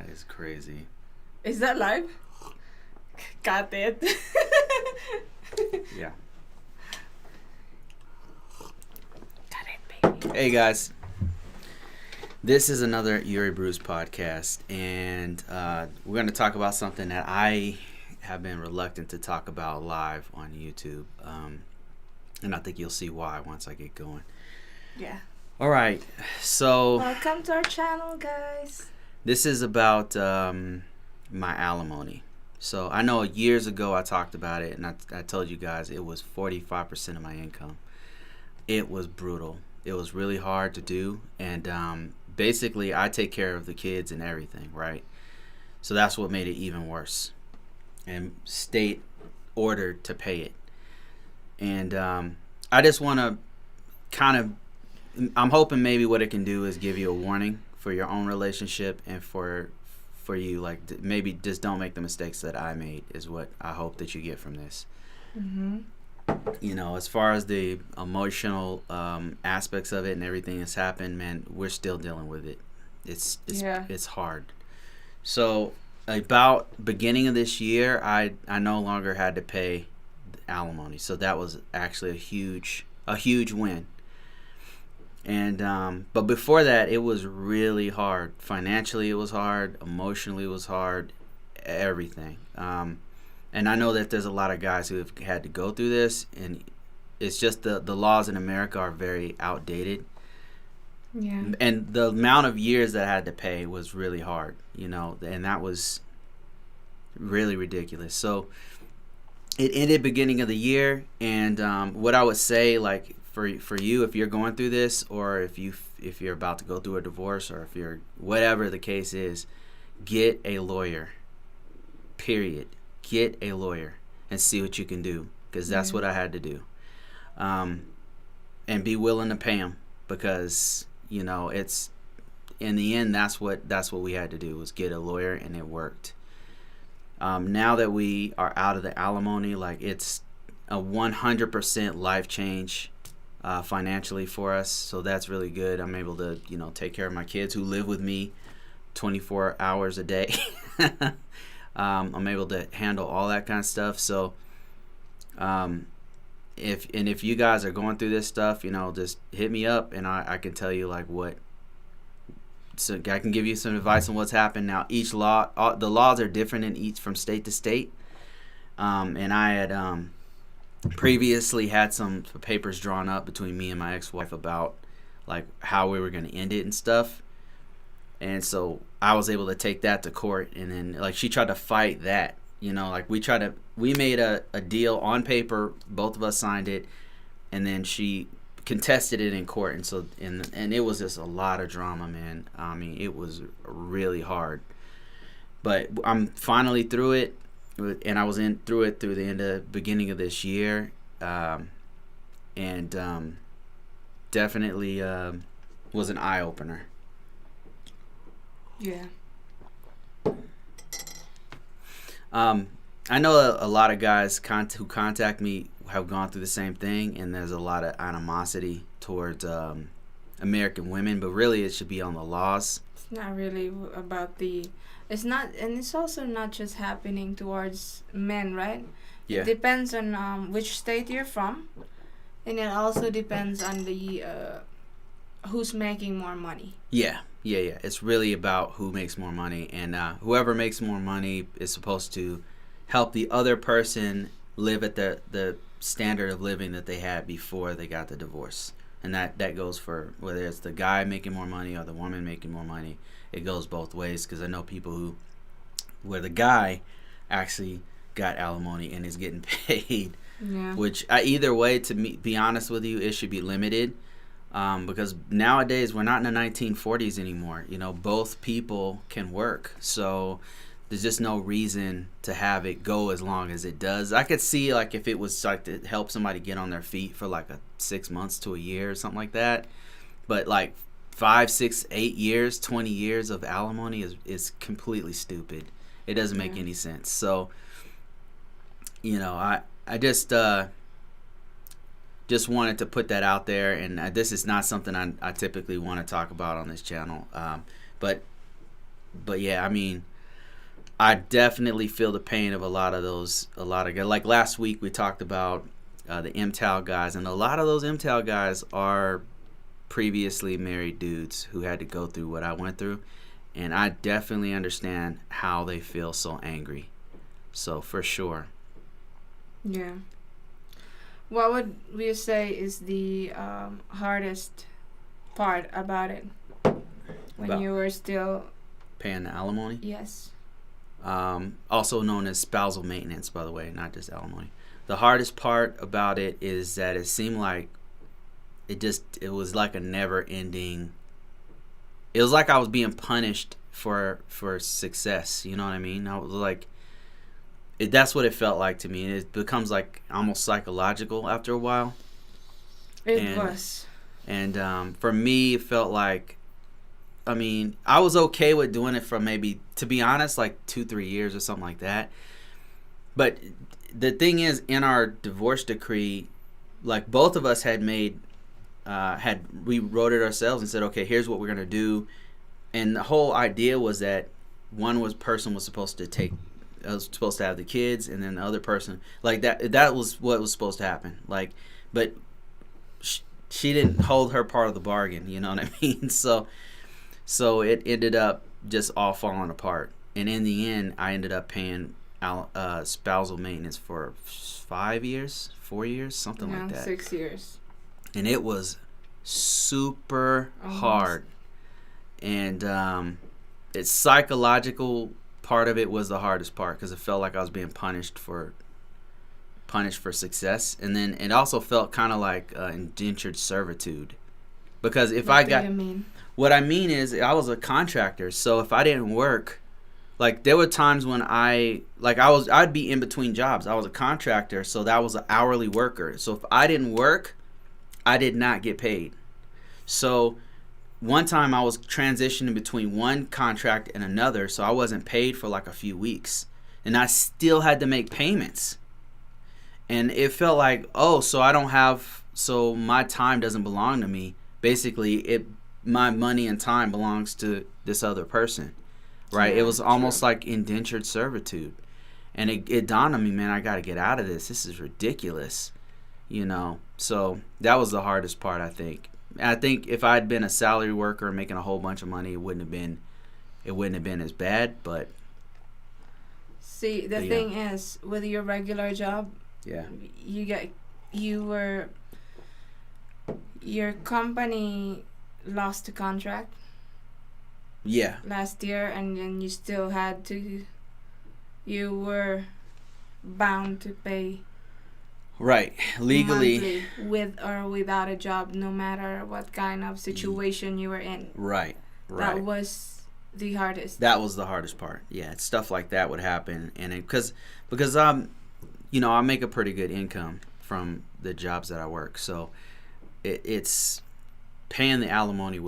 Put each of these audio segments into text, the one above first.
That is crazy. Is that live? Got it. Yeah. Got it, baby. Hey guys, this is another Yuribruce podcast, and we're going to talk about something that I have been reluctant to talk about live on YouTube, and I think you'll see why once I get going. Yeah. All right, so Welcome to our channel, guys. this is about my alimony. So I know years ago I talked about it, and I told you guys it was 45% of my income. It was brutal. It was really hard to do, and basically I take care of the kids and everything, right? So that's what made it even worse. And state ordered to pay it. And I just want to kind of, I'm hoping maybe what it can do is give you a warning for your own relationship and for you, like maybe just don't make the mistakes that I made is what I hope that you get from this. Mm-hmm. You know, as far as the emotional aspects of it and everything that's happened, man, we're still dealing with it. It's hard. So about beginning of this year, I no longer had to pay alimony. So that was actually a huge win. And but before that, it was really hard. Financially, it was hard. Emotionally, it was hard. Everything. And I know that there's a lot of guys who have had to go through this, and it's just the laws in America are very outdated. Yeah. And the amount of years that I had to pay was really hard, you know, and that was really ridiculous. So it ended beginning of the year, and what I would say, like for you, if you're going through this, or if you're about to go through a divorce, or if you're whatever the case is, get a lawyer. Period. Get a lawyer and see what you can do, because that's what I had to do, and be willing to pay them, because you know it's in the end that's what we had to do, was get a lawyer, and it worked. Now that we are out of the alimony, like it's a 100% life change financially for us, so that's really good. I'm able to take care of my kids who live with me 24 hours a day. I'm able to handle all that kind of stuff. So if you guys are going through this stuff, just hit me up, and I can tell you so I can give you some advice on what's happened. Now each law, the laws are different from state to state, and I had previously had some papers drawn up between me and my ex-wife about like how we were going to end it and stuff. And so I was able to take that to court, and then like she tried to fight that, like we made a deal on paper, both of us signed it, and then she contested it in court, and so and it was just a lot of drama, man. I mean, it was really hard, but I'm finally through it, and I was through it through the beginning of this year, and definitely was an eye opener. Yeah. I know a lot of guys who contact me have gone through the same thing, and there's a lot of animosity towards American women, but really it should be on the laws. It's not really about it's not, and it's also not just happening towards men, right? Yeah. It depends on which state you're from, and it also depends on the who's making more money. Yeah. It's really about who makes more money, and whoever makes more money is supposed to help the other person live at the standard of living that they had before they got the divorce. And that goes for whether it's the guy making more money or the woman making more money. It goes both ways, because I know people where the guy actually got alimony and is getting paid. Yeah. Which either way, to me, be honest with you, it should be limited. Because nowadays we're not in the 1940s anymore. Both people can work, so there's just no reason to have it go as long as it does. I could see like if it was like to help somebody get on their feet for like 6 months to a year or something like that, but like 5, 6, 8 years, 20 years of alimony is completely stupid. It doesn't make any sense. So I just wanted to put that out there, and this is not something I typically want to talk about on this channel, but But yeah, I mean, I definitely feel the pain of a lot of guys. Like last week we talked about the MTAL guys, and a lot of those MTAL guys are previously married dudes who had to go through what I went through, and I definitely understand how they feel so angry. So for sure. Yeah. What would we say is the hardest part about it when About you were still? paying the alimony? Yes. Also known as spousal maintenance, by the way, not just alimony. The hardest part about it is that it seemed like it was like a never ending. It was like I was being punished for success. You know what I mean? I was like, that's what it felt like to me. And it becomes like almost psychological after a while. It was. And for me, it felt like, I mean, I was okay with doing it for maybe, to be honest, like 2-3 years or something like that. But the thing is, in our divorce decree, like both of us had made, we wrote it ourselves and said, okay, here's what we're gonna do. And the whole idea was that person was supposed to have the kids, and then the other person, like that was what was supposed to happen. Like, but she didn't hold her part of the bargain. You know what I mean? So it ended up just all falling apart. And in the end, I ended up paying spousal maintenance for 4 years, something like that. 6 years. And it was super hard. And its psychological part of it was the hardest part, because it felt like I was being punished for success. And then it also felt kind of like indentured servitude. Because if What do you mean? What I mean is, I was a contractor, so if I didn't work, like there were times when I'd be in between jobs. I was a contractor, so that was an hourly worker. So if I didn't work, I did not get paid. So one time I was transitioning between one contract and another, so I wasn't paid for like a few weeks, and I still had to make payments. And it felt like, so my time doesn't belong to me. Basically, my money and time belongs to this other person, right? Yeah, it was almost true. like indentured servitude. And it dawned on me, man, I got to get out of this. This is ridiculous, you know? So that was the hardest part, I think. I think if I'd been a salary worker making a whole bunch of money, it wouldn't have been as bad, but... See, the thing is, with your regular job, yeah, your company lost the contract. Yeah. Last year, and then you were bound to pay. Right. Legally. Monthly, with or without a job, no matter what kind of situation you were in. Right. That was the hardest. That was the hardest part. Yeah, stuff like that would happen, and because I make a pretty good income from the jobs that I work, so it's paying the alimony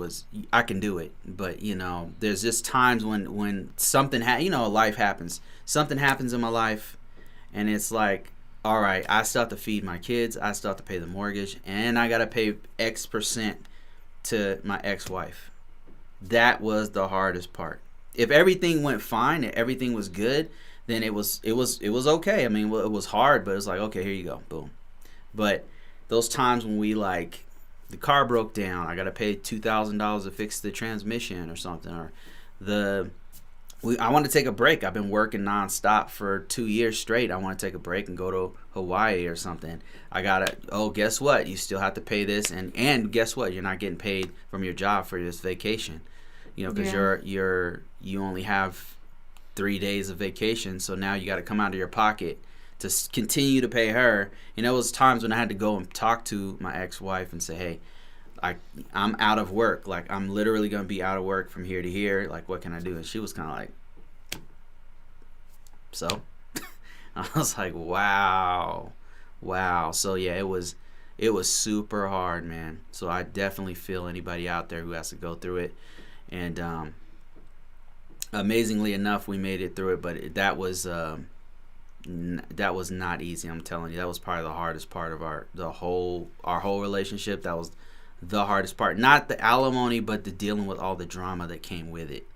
I can do it, but there's just times when something life happens, something happens in my life, and it's like, all right, I still have to feed my kids, I still have to pay the mortgage, and I gotta pay X% to my ex-wife. That was the hardest part. If everything went fine and everything was good, then it was okay. I mean, it was hard, but it was like, okay, here you go, boom. But those times when the car broke down, I gotta pay $2,000 to fix the transmission or something, or I want to take a break. I've been working nonstop for 2 years straight. I want to take a break and go to Hawaii or something. Guess what? You still have to pay this, and guess what? You're not getting paid from your job for this vacation, because you only have 3 days of vacation, so now you got to come out of your pocket to continue to pay her. There was times when I had to go and talk to my ex-wife and say, hey, I'm out of work. Like, I'm literally going to be out of work from here to here. Like, what can I do? And she was kind of like, so? I was like, wow. So, yeah, it was super hard, man. So I definitely feel anybody out there who has to go through it. And amazingly enough, we made it through it. But that was not easy. I'm telling you, that was probably the hardest part of our whole relationship. That was the hardest part. Not the alimony, but the dealing with all the drama that came with it.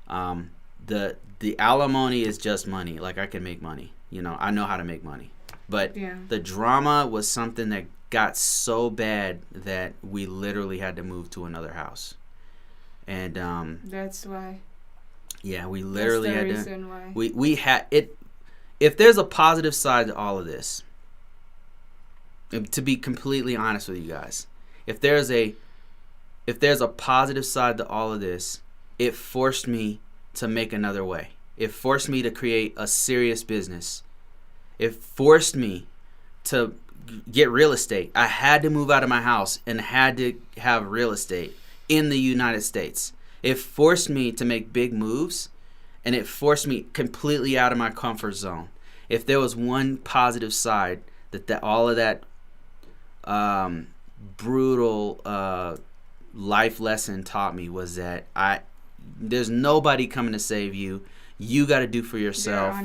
The alimony is just money. Like, I can make money. You know, I know how to make money. But the drama was something that got so bad that we literally had to move to another house. And that's why. Yeah, we literally had reason why. We had it. If there's a positive side to all of this, to be completely honest with you guys, if there's a positive side to all of this, it forced me to make another way. It forced me to create a serious business. It forced me to get real estate. I had to move out of my house and had to have real estate in the United States. It forced me to make big moves, and it forced me completely out of my comfort zone. If there was one positive side that all of that brutal life lesson taught me, was that there's nobody coming to save you. You got to do for yourself.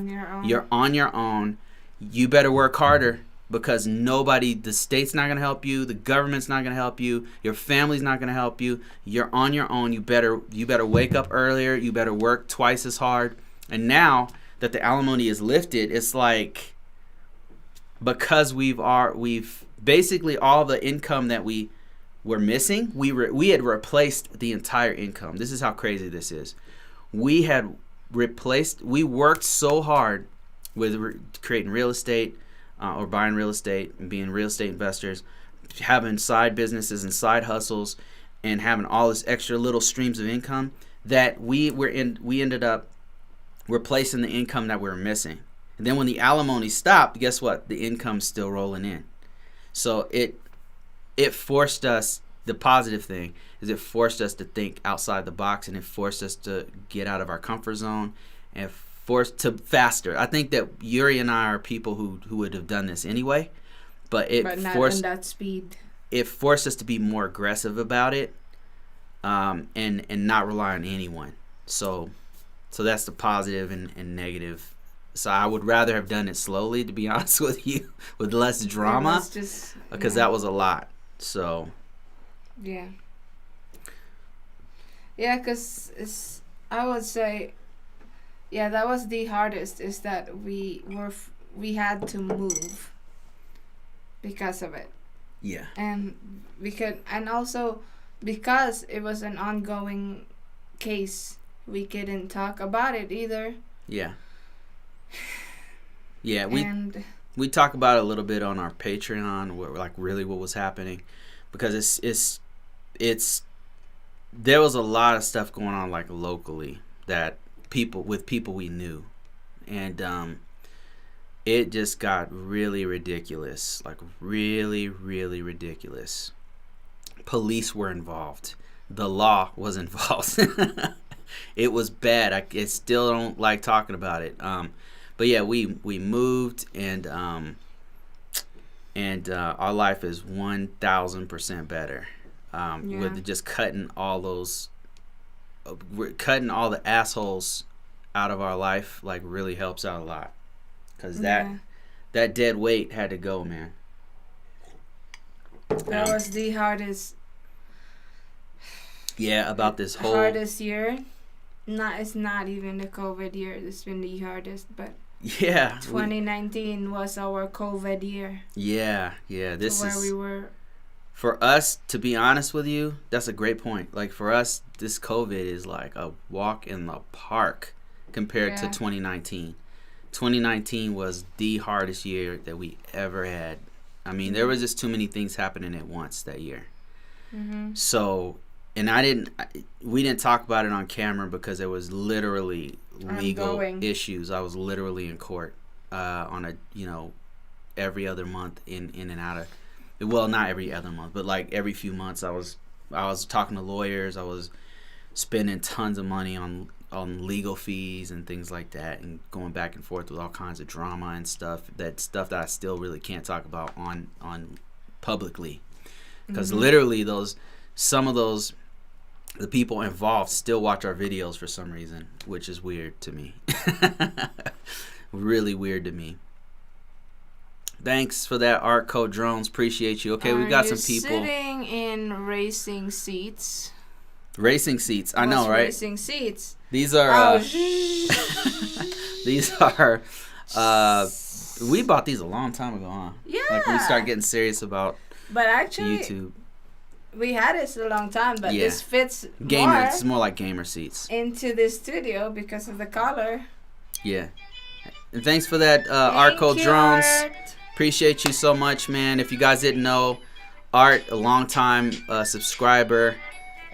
You're on your own. You better work harder, because the state's not going to help you. The government's not going to help you. Your family's not going to help you. You're on your own. You better wake up earlier. You better work twice as hard. And now that the alimony is lifted, it's like, because we've basically all the income that we were missing, we had replaced the entire income. This is how crazy this is. We worked so hard with creating real estate, or buying real estate and being real estate investors, having side businesses and side hustles, and having all this extra little streams of income, that we ended up replacing the income that we were missing. And then when the alimony stopped, guess what? The income's still rolling in. So it forced us, the positive thing is it forced us to think outside the box, and it forced us to get out of our comfort zone and forced to faster. I think that Yuri and I are people who would have done this anyway, but not in that speed. It forced us to be more aggressive about it, and not rely on anyone. So that's the positive and negative. So I would rather have done it slowly, to be honest with you, with less drama, because that was a lot. So yeah, because I would say, that was the hardest, is that we had to move because of it. Yeah. And also because it was an ongoing case, we couldn't talk about it either. Yeah. Yeah, we talk about it a little bit on our Patreon, like really what was happening, because it's there was a lot of stuff going on, like, locally, that people we knew, and it just got really ridiculous, like really, really ridiculous. Police were involved. The law was involved. It was bad. I still don't like talking about it. But yeah, we moved, and our life is 1,000% better. With just cutting all the assholes out of our life, like, really helps out a lot, because that dead weight had to go, man. That was the hardest. Yeah, about this whole hardest year. It's not even the COVID year. It's been the hardest, but yeah, 2019 was our COVID year. Yeah. This is where we were. For us, to be honest with you, that's a great point. Like, for us, this COVID is like a walk in the park compared to 2019. 2019 was the hardest year that we ever had. I mean, there was just too many things happening at once that year. Mm-hmm. So, and we didn't talk about it on camera because there was literally legal issues. I was literally in court on every other month in and out of. Well, not every other month, but like every few months, I was talking to lawyers. I was spending tons of money on legal fees and things like that, and going back and forth with all kinds of drama and stuff that I still really can't talk about on publicly, because literally some of those the people involved still watch our videos for some reason, which is weird to me. Really weird to me. Thanks for that, Art Code Drones. Appreciate you. Okay, we got some people sitting in racing seats. Racing seats, I know, right? Racing seats. These are Oh, these are we bought these a long time ago, huh? yeah. Like we start getting serious about But actually, YouTube. we had this a long time, but Yeah. this fits Gamer, it's more like gamer seats. into the studio because of the color. Yeah. And thanks for that, Thank Arco you, Drones. Art. Appreciate you so much, man. If you guys didn't know, Art, a longtime subscriber,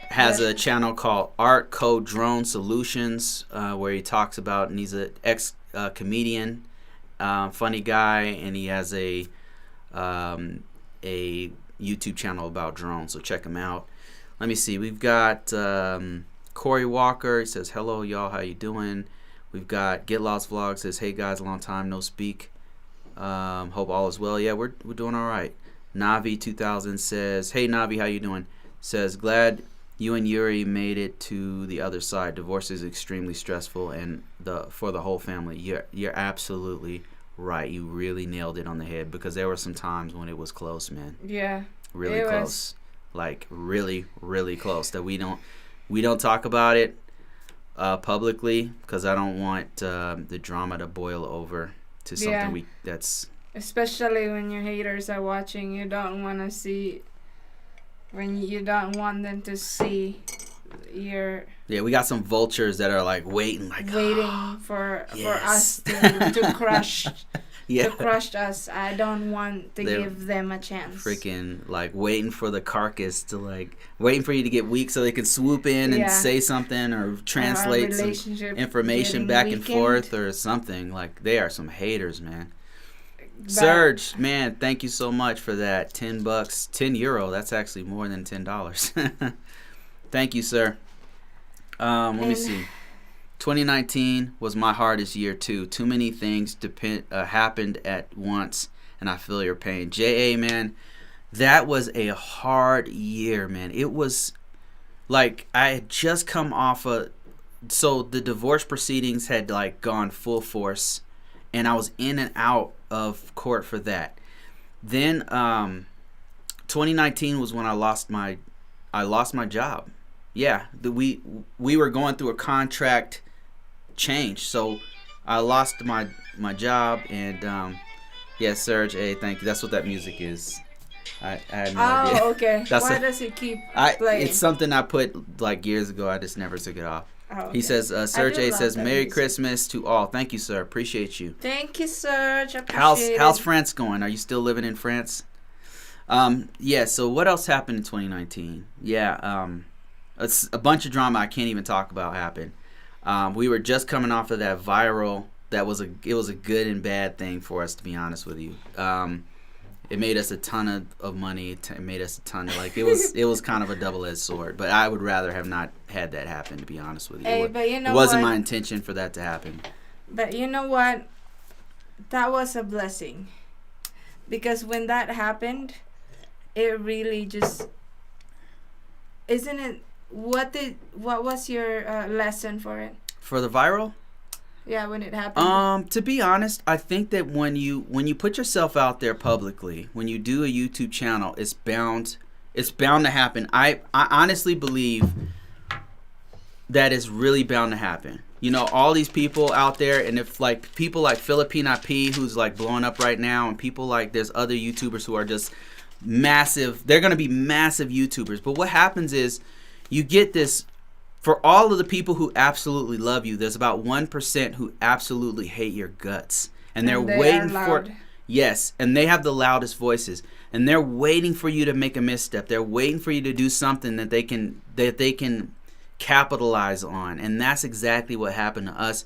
has a channel called Arco Drone Solutions, where he talks about, and he's an ex-comedian, funny guy, and he has a YouTube channel about drones, so check him out. Let me see. We've got Corey Walker. He says, hello, y'all. How you doing? We've got Get Lost Vlog. Says, hey, guys, long time no speak. Hope all is well. Yeah, we're doing all right. Navi 2000 says, hey, Navi, how you doing? Says, glad you and Yuri made it to the other side. Divorce is extremely stressful and for the whole family. You're absolutely right. You really nailed it on the head, because there were some times when it was close, man. Yeah. Really close. Like really, really close. That we don't talk about it publicly, because I don't want the drama to boil over to something that's. Especially when your haters are watching, you don't want to see. When you don't want them to see your. Yeah, we got some vultures that are like waiting for yes. us to crush. Yeah. To crush us. I don't want to give them a chance. Freaking like waiting for the carcass to waiting for you to get weak so they can swoop in and say something or translate some information back and forth or something. Like, they are some haters, man. Serge, man, thank you so much for that. €10, €10. That's actually more than $10. Thank you, sir. Let me see. 2019 was my hardest year too. Too many things happened at once, and I feel your pain. JA, man, that was a hard year, man. It was like I had just come off so the divorce proceedings had gone full force, and I was in and out of court for that. Then 2019 was when I lost my job. Yeah, we were going through a contract change, so I lost my job, and yeah, Serge, hey, thank you. That's what that music is. I had no idea. Oh, okay. Why does it keep playing? It's something I put years ago. I just never took it off. Oh, okay. He says, Serge A says, Merry music. Christmas to all. Thank you, sir. Appreciate you. Thank you, Serge. Appreciate How's it. France going? Are you still living in France? Yeah, so what else happened in 2019? Yeah, it's a bunch of drama I can't even talk about happened. We were just coming off of that viral. It was a good and bad thing for us, to be honest with you. It made us a ton of money. It made us a ton of it was kind of a double-edged sword. But I would rather have not had that happen, to be honest with you. Hey, but you know it wasn't what? my intention for that to happen. But you know what? That was a blessing, because when that happened, it really just isn't it. What was your lesson for it? For the viral? Yeah, when it happened. To be honest, I think that when you put yourself out there publicly, when you do a YouTube channel, it's bound to happen. I honestly believe that is really bound to happen. You know, all these people out there, and if people like Filipina P, who's blowing up right now, and people there's other YouTubers who are just massive. They're gonna be massive YouTubers. But what happens is, you get this. For all of the people who absolutely love you, there's about 1% who absolutely hate your guts. And they're waiting for... Yes, and they have the loudest voices. And they're waiting for you to make a misstep. They're waiting for you to do something that they can capitalize on. And that's exactly what happened to us.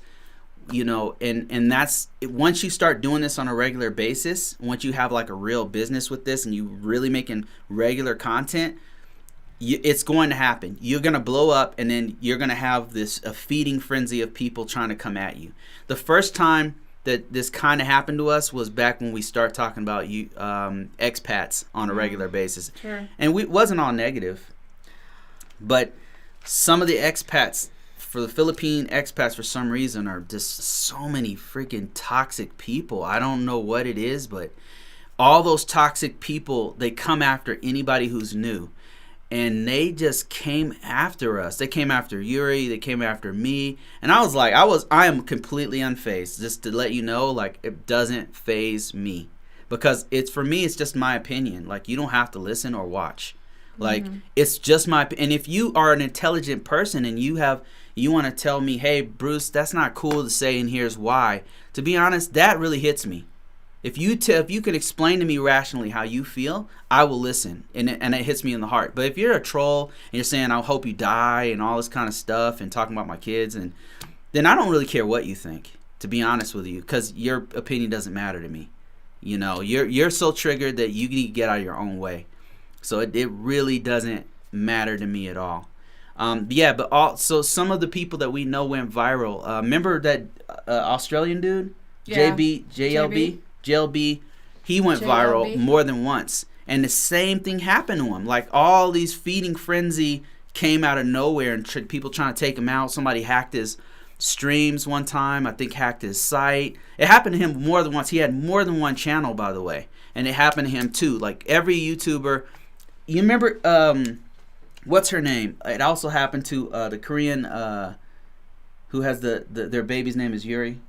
You know, and that's... Once you start doing this on a regular basis, once you have a real business with this and you really making regular content... it's going to happen. You're going to blow up, and then you're going to have a feeding frenzy of people trying to come at you. The first time that this kind of happened to us was back when we start talking about expats on a regular basis. Sure. And it wasn't all negative. But some of the expats, for the Philippine expats, for some reason, are just so many freaking toxic people. I don't know what it is, but all those toxic people, they come after anybody who's new. and they just came after us. They came after Yuri. They came after me. And I was like, I am completely unfazed. Just to let you know, like, it doesn't faze me. Because for me, it's just my opinion. Like, you don't have to listen or watch. Like, it's just and if you are an intelligent person and you want to tell me, hey, Bruce, that's not cool to say and here's why. To be honest, that really hits me. If you can explain to me rationally how you feel, I will listen, and it hits me in the heart. But if you're a troll and you're saying, I hope you die and all this kind of stuff and talking about my kids, and then I don't really care what you think, to be honest with you, because your opinion doesn't matter to me. You know, you're so triggered that you need to get out of your own way. So it really doesn't matter to me at all. So some of the people that we know went viral. Remember that Australian dude? Yeah. JLB, he went viral more than once. And the same thing happened to him. Like, all these feeding frenzy came out of nowhere, and people trying to take him out. Somebody hacked his streams one time. I think hacked his site. It happened to him more than once. He had more than one channel, by the way. And it happened to him too. Like, every YouTuber. You remember, what's her name? It also happened to the Korean who has their baby's name is Yuri.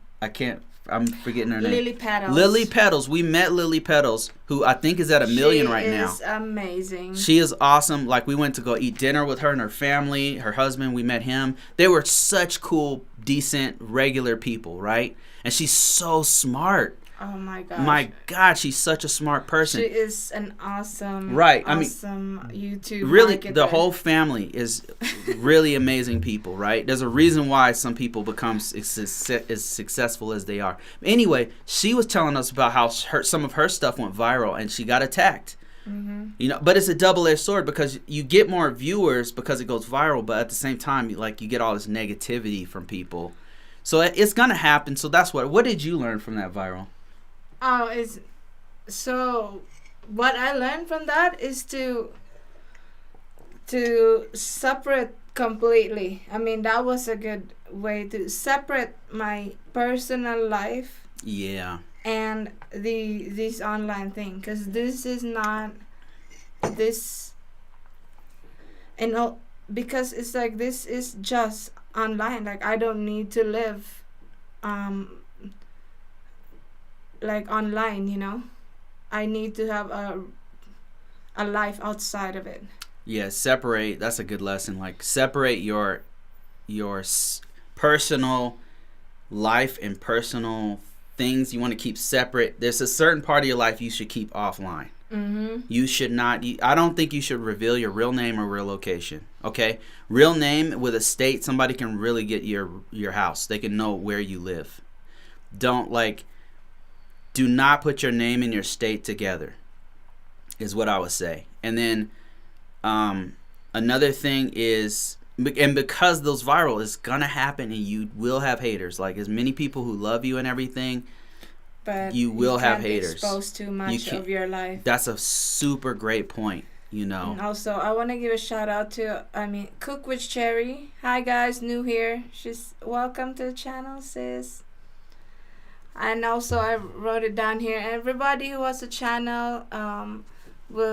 I'm forgetting her name. Lily Petals. Lily Petals. We met Lily Petals, who I think is at 1 million right now. She is amazing. She is awesome. Like, we went to go eat dinner with her and her family, her husband. We met him. They were such cool, decent, regular people, right? And she's so smart. Oh my gosh. My God, she's such a smart person. She is an awesome, right. awesome YouTube really, marketer. the whole family is really amazing people, right? There's a reason why some people become as successful as they are. Anyway, she was telling us about how some of her stuff went viral and she got attacked. You know, but it's a double-edged sword, because you get more viewers because it goes viral, but at the same time, you get all this negativity from people. So it's gonna happen. So that's what did you learn from that viral? What I learned from that is to separate completely. I mean, that was a good way to separate my personal life. Yeah. And this online thing, because this is not this, because it's like, this is just online. Like, I don't need to live like online, you know. I need to have a life outside of it. Yeah, separate. That's a good lesson. Like, separate your personal life and personal things you want to keep separate. There's a certain part of your life you should keep offline. You should not. I don't think you should reveal your real name or real location. Okay, real name with a state, somebody can really get your house. They can know where you live. Do not put your name and your state together, is what I would say. And then another thing is, and because those viral, it's gonna happen, and you will have haters. Like, as many people who love you and everything, but you will have haters. Expose too much of your life. That's a super great point. You know. And also, I want to give a shout out to Cook with Cherry. Hi guys, new here. She's welcome to the channel, sis. And also, I wrote it down here. Everybody who has a channel, we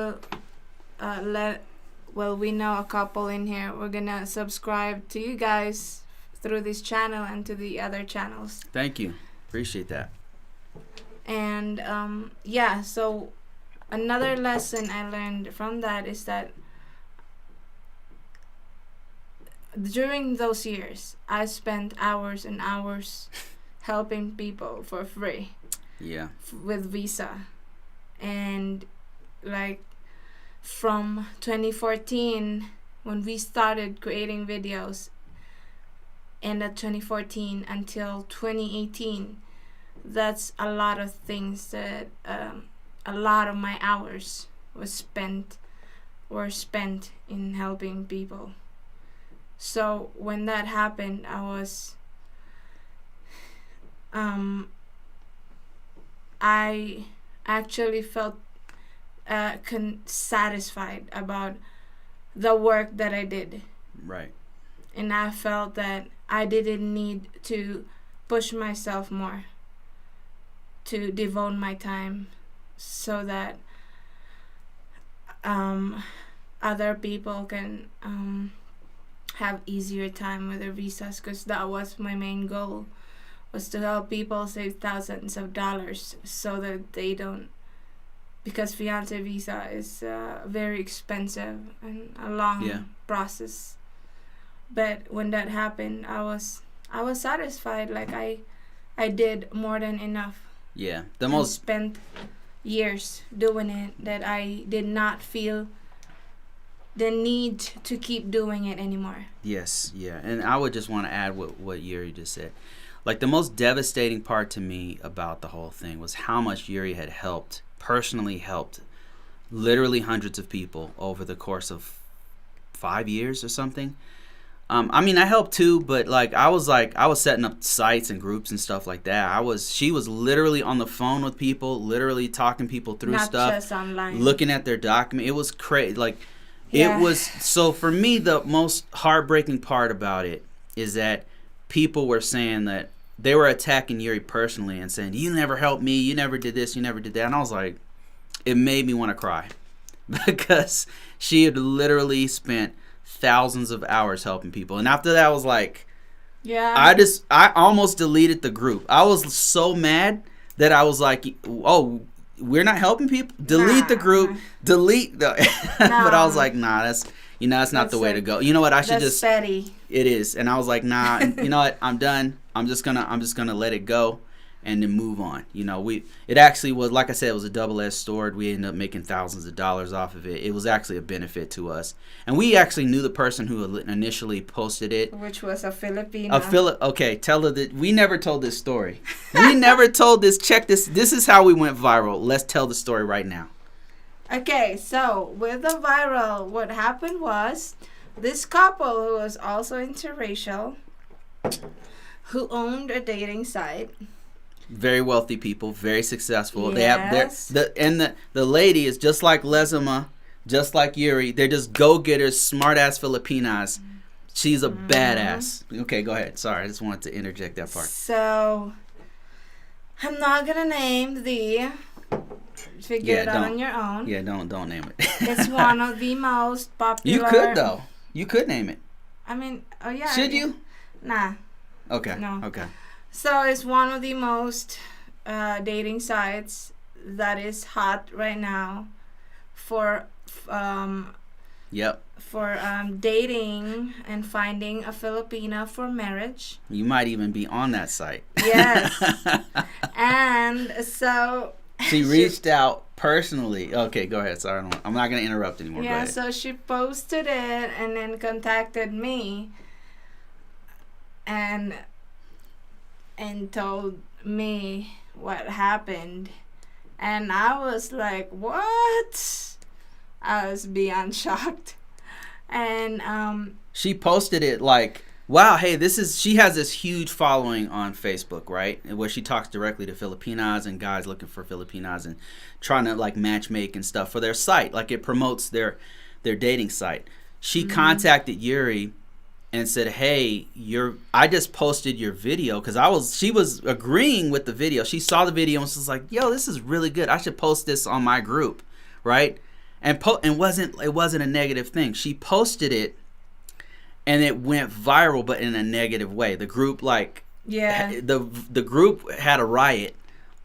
know a couple in here. We're gonna subscribe to you guys through this channel and to the other channels. Thank you, appreciate that. And so another lesson I learned from that is that during those years, I spent hours and hours helping people for free. Yeah. With visa. And like, from 2014, when we started creating videos, and at 2014 until 2018, that's a lot of things that a lot of my hours were spent in helping people. So when that happened, I was I actually felt satisfied about the work that I did. Right. And I felt that I didn't need to push myself more, to devote my time, so that other people can have easier time with their visas, because that was my main goal, was to help people save thousands of dollars so that they don't, because fiance visa is very expensive and a long process. But when that happened, I was satisfied. Like I did more than enough. Yeah, spent years doing it, that I did not feel the need to keep doing it anymore. Yes, yeah. And I would just want to add what Yuri just said. Like, the most devastating part to me about the whole thing was how much Yuri had personally helped literally hundreds of people over the course of 5 years or something. I mean, I helped too, but I was setting up sites and groups and stuff like that. She was literally on the phone with people, literally talking people through Not stuff, just online. looking at their document. It was crazy. It was, so for me, the most heartbreaking part about it is that people were saying that they were attacking Yuri personally and saying, you never helped me, you never did this, you never did that. And I was like, it made me want to cry because she had literally spent thousands of hours helping people. And after that, I was like, I almost deleted the group. I was so mad that I was like, oh, we're not helping people? Delete the group. Delete the But I was like, nah, that's not the way to go. You know what? I should just petty. It is. And I was like, nah, you know what? I'm done. I'm just gonna let it go and then move on. You know, it actually was, like I said, it was a double-edged sword. We ended up making thousands of dollars off of it. It was actually a benefit to us. And we actually knew the person who initially posted it. Which was a Filipina. Okay, tell her that we never told this story. We never told this. Check this. This is how we went viral. Let's tell the story right now. Okay, so with the viral, what happened was this couple who was also interracial, who owned a dating site. Very wealthy people, very successful. Yes. They have the lady is just like Lezima, just like Yuri. They're just go-getters, smart-ass Filipinas. She's a badass. Okay, go ahead. Sorry, I just wanted to interject that part. So, I'm not gonna name the. Figure it out on your own. Yeah, don't name it. It's one of the most popular. You could though. You could name it. I mean, oh yeah. Should you? Nah. Okay. No. Okay. So it's one of the most dating sites that is hot right now for dating and finding a Filipina for marriage. You might even be on that site. Yes. And so she reached out personally. Okay, go ahead. Sorry, I'm not going to interrupt anymore. Yeah, so she posted it and then contacted me and told me what happened. And I was like, what? I was beyond shocked. And she posted it like, wow, hey, she has this huge following on Facebook, right? Where she talks directly to Filipinas and guys looking for Filipinas and trying to like matchmake and stuff for their site. Like, it promotes their dating site. She contacted Yuri and said, hey, I just posted your video, because she was agreeing with the video. She saw the video and was like, yo, this is really good. I should post this on my group, right? And it wasn't a negative thing. She posted it and it went viral, but in a negative way. The group the group had a riot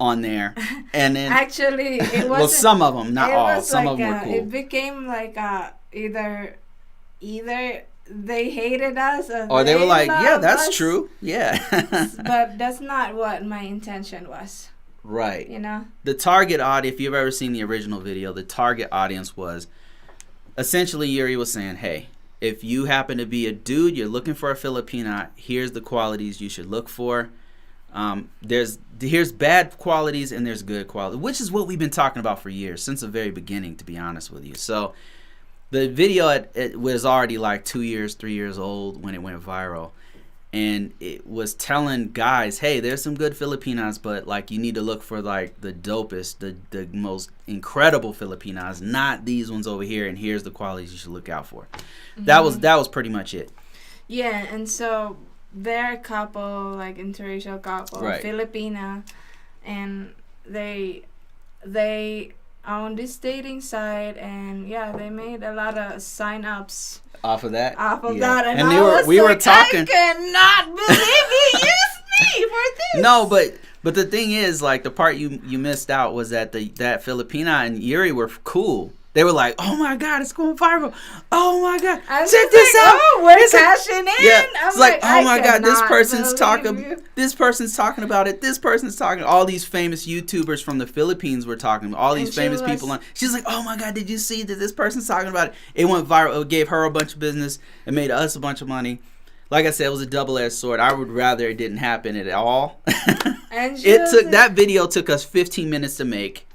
on there, and then actually it was well, some of them, not all. Some of them were cool. It became like either they hated us or they were like, yeah, that's true. Yeah. But that's not what my intention was. Right. You know? The target audience, if you've ever seen the original video, the target audience was essentially Yuri was saying, hey, if you happen to be a dude, you're looking for a Filipina, here's the qualities you should look for. Here's bad qualities and there's good qualities, which is what we've been talking about for years, since the very beginning, to be honest with you. So the video it was already like 2 years, 3 years old when it went viral. And it was telling guys, hey, there's some good Filipinas, but like you need to look for like the dopest, the most incredible Filipinas, not these ones over here. And here's the qualities you should look out for. Mm-hmm. That was pretty much it. Yeah, and so they're a couple, like interracial couple, right. Filipina, and they on this dating site, and yeah, they made a lot of sign-ups off of that. That, and we were talking. I cannot believe you used me for this. No, but the thing is, like, the part you missed out was that that Filipina and Yuri were cool. They were like, "Oh my God, it's going viral! Oh my God, check this out! Oh, we're cashing in!" Yeah, I'm it's like, "Oh my God, this person's talking about it. This person's talking." All these famous YouTubers from the Philippines were talking about all these famous people. She's like, "Oh my God, did you see that this person's talking about it?" It went viral. It gave her a bunch of business. It made us a bunch of money. Like I said, it was a double-edged sword. I would rather it didn't happen at all. And that video took us 15 minutes to make.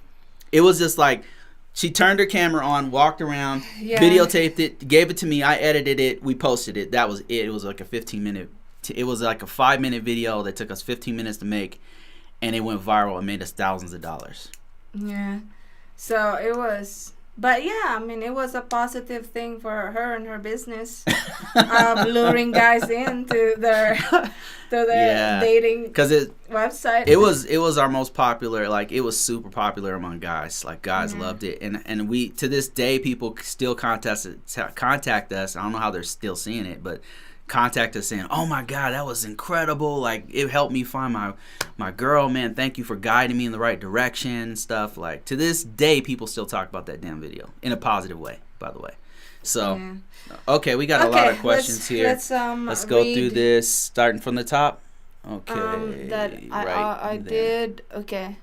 It was just like, she turned her camera on, walked around, videotaped it, gave it to me. I edited it. We posted it. That was it. It was like a 15-minute. It was like a 5-minute video that took us 15 minutes to make, and it went viral and made us thousands of dollars. Yeah. So it was. But yeah, I mean, it was a positive thing for her and her business, luring guys into their dating website. It was our most popular. Like, it was super popular among guys. Like, guys loved it, and we, to this day, people still contact us. I don't know how they're still seeing it, but contact us saying, "Oh my God, that was incredible! Like, it helped me find my girl, man. Thank you for guiding me in the right direction," and stuff. Like, to this day, people still talk about that damn video in a positive way, by the way. So, okay, we got a lot of questions here. Let's go through this, starting from the top. Okay, I did. Okay,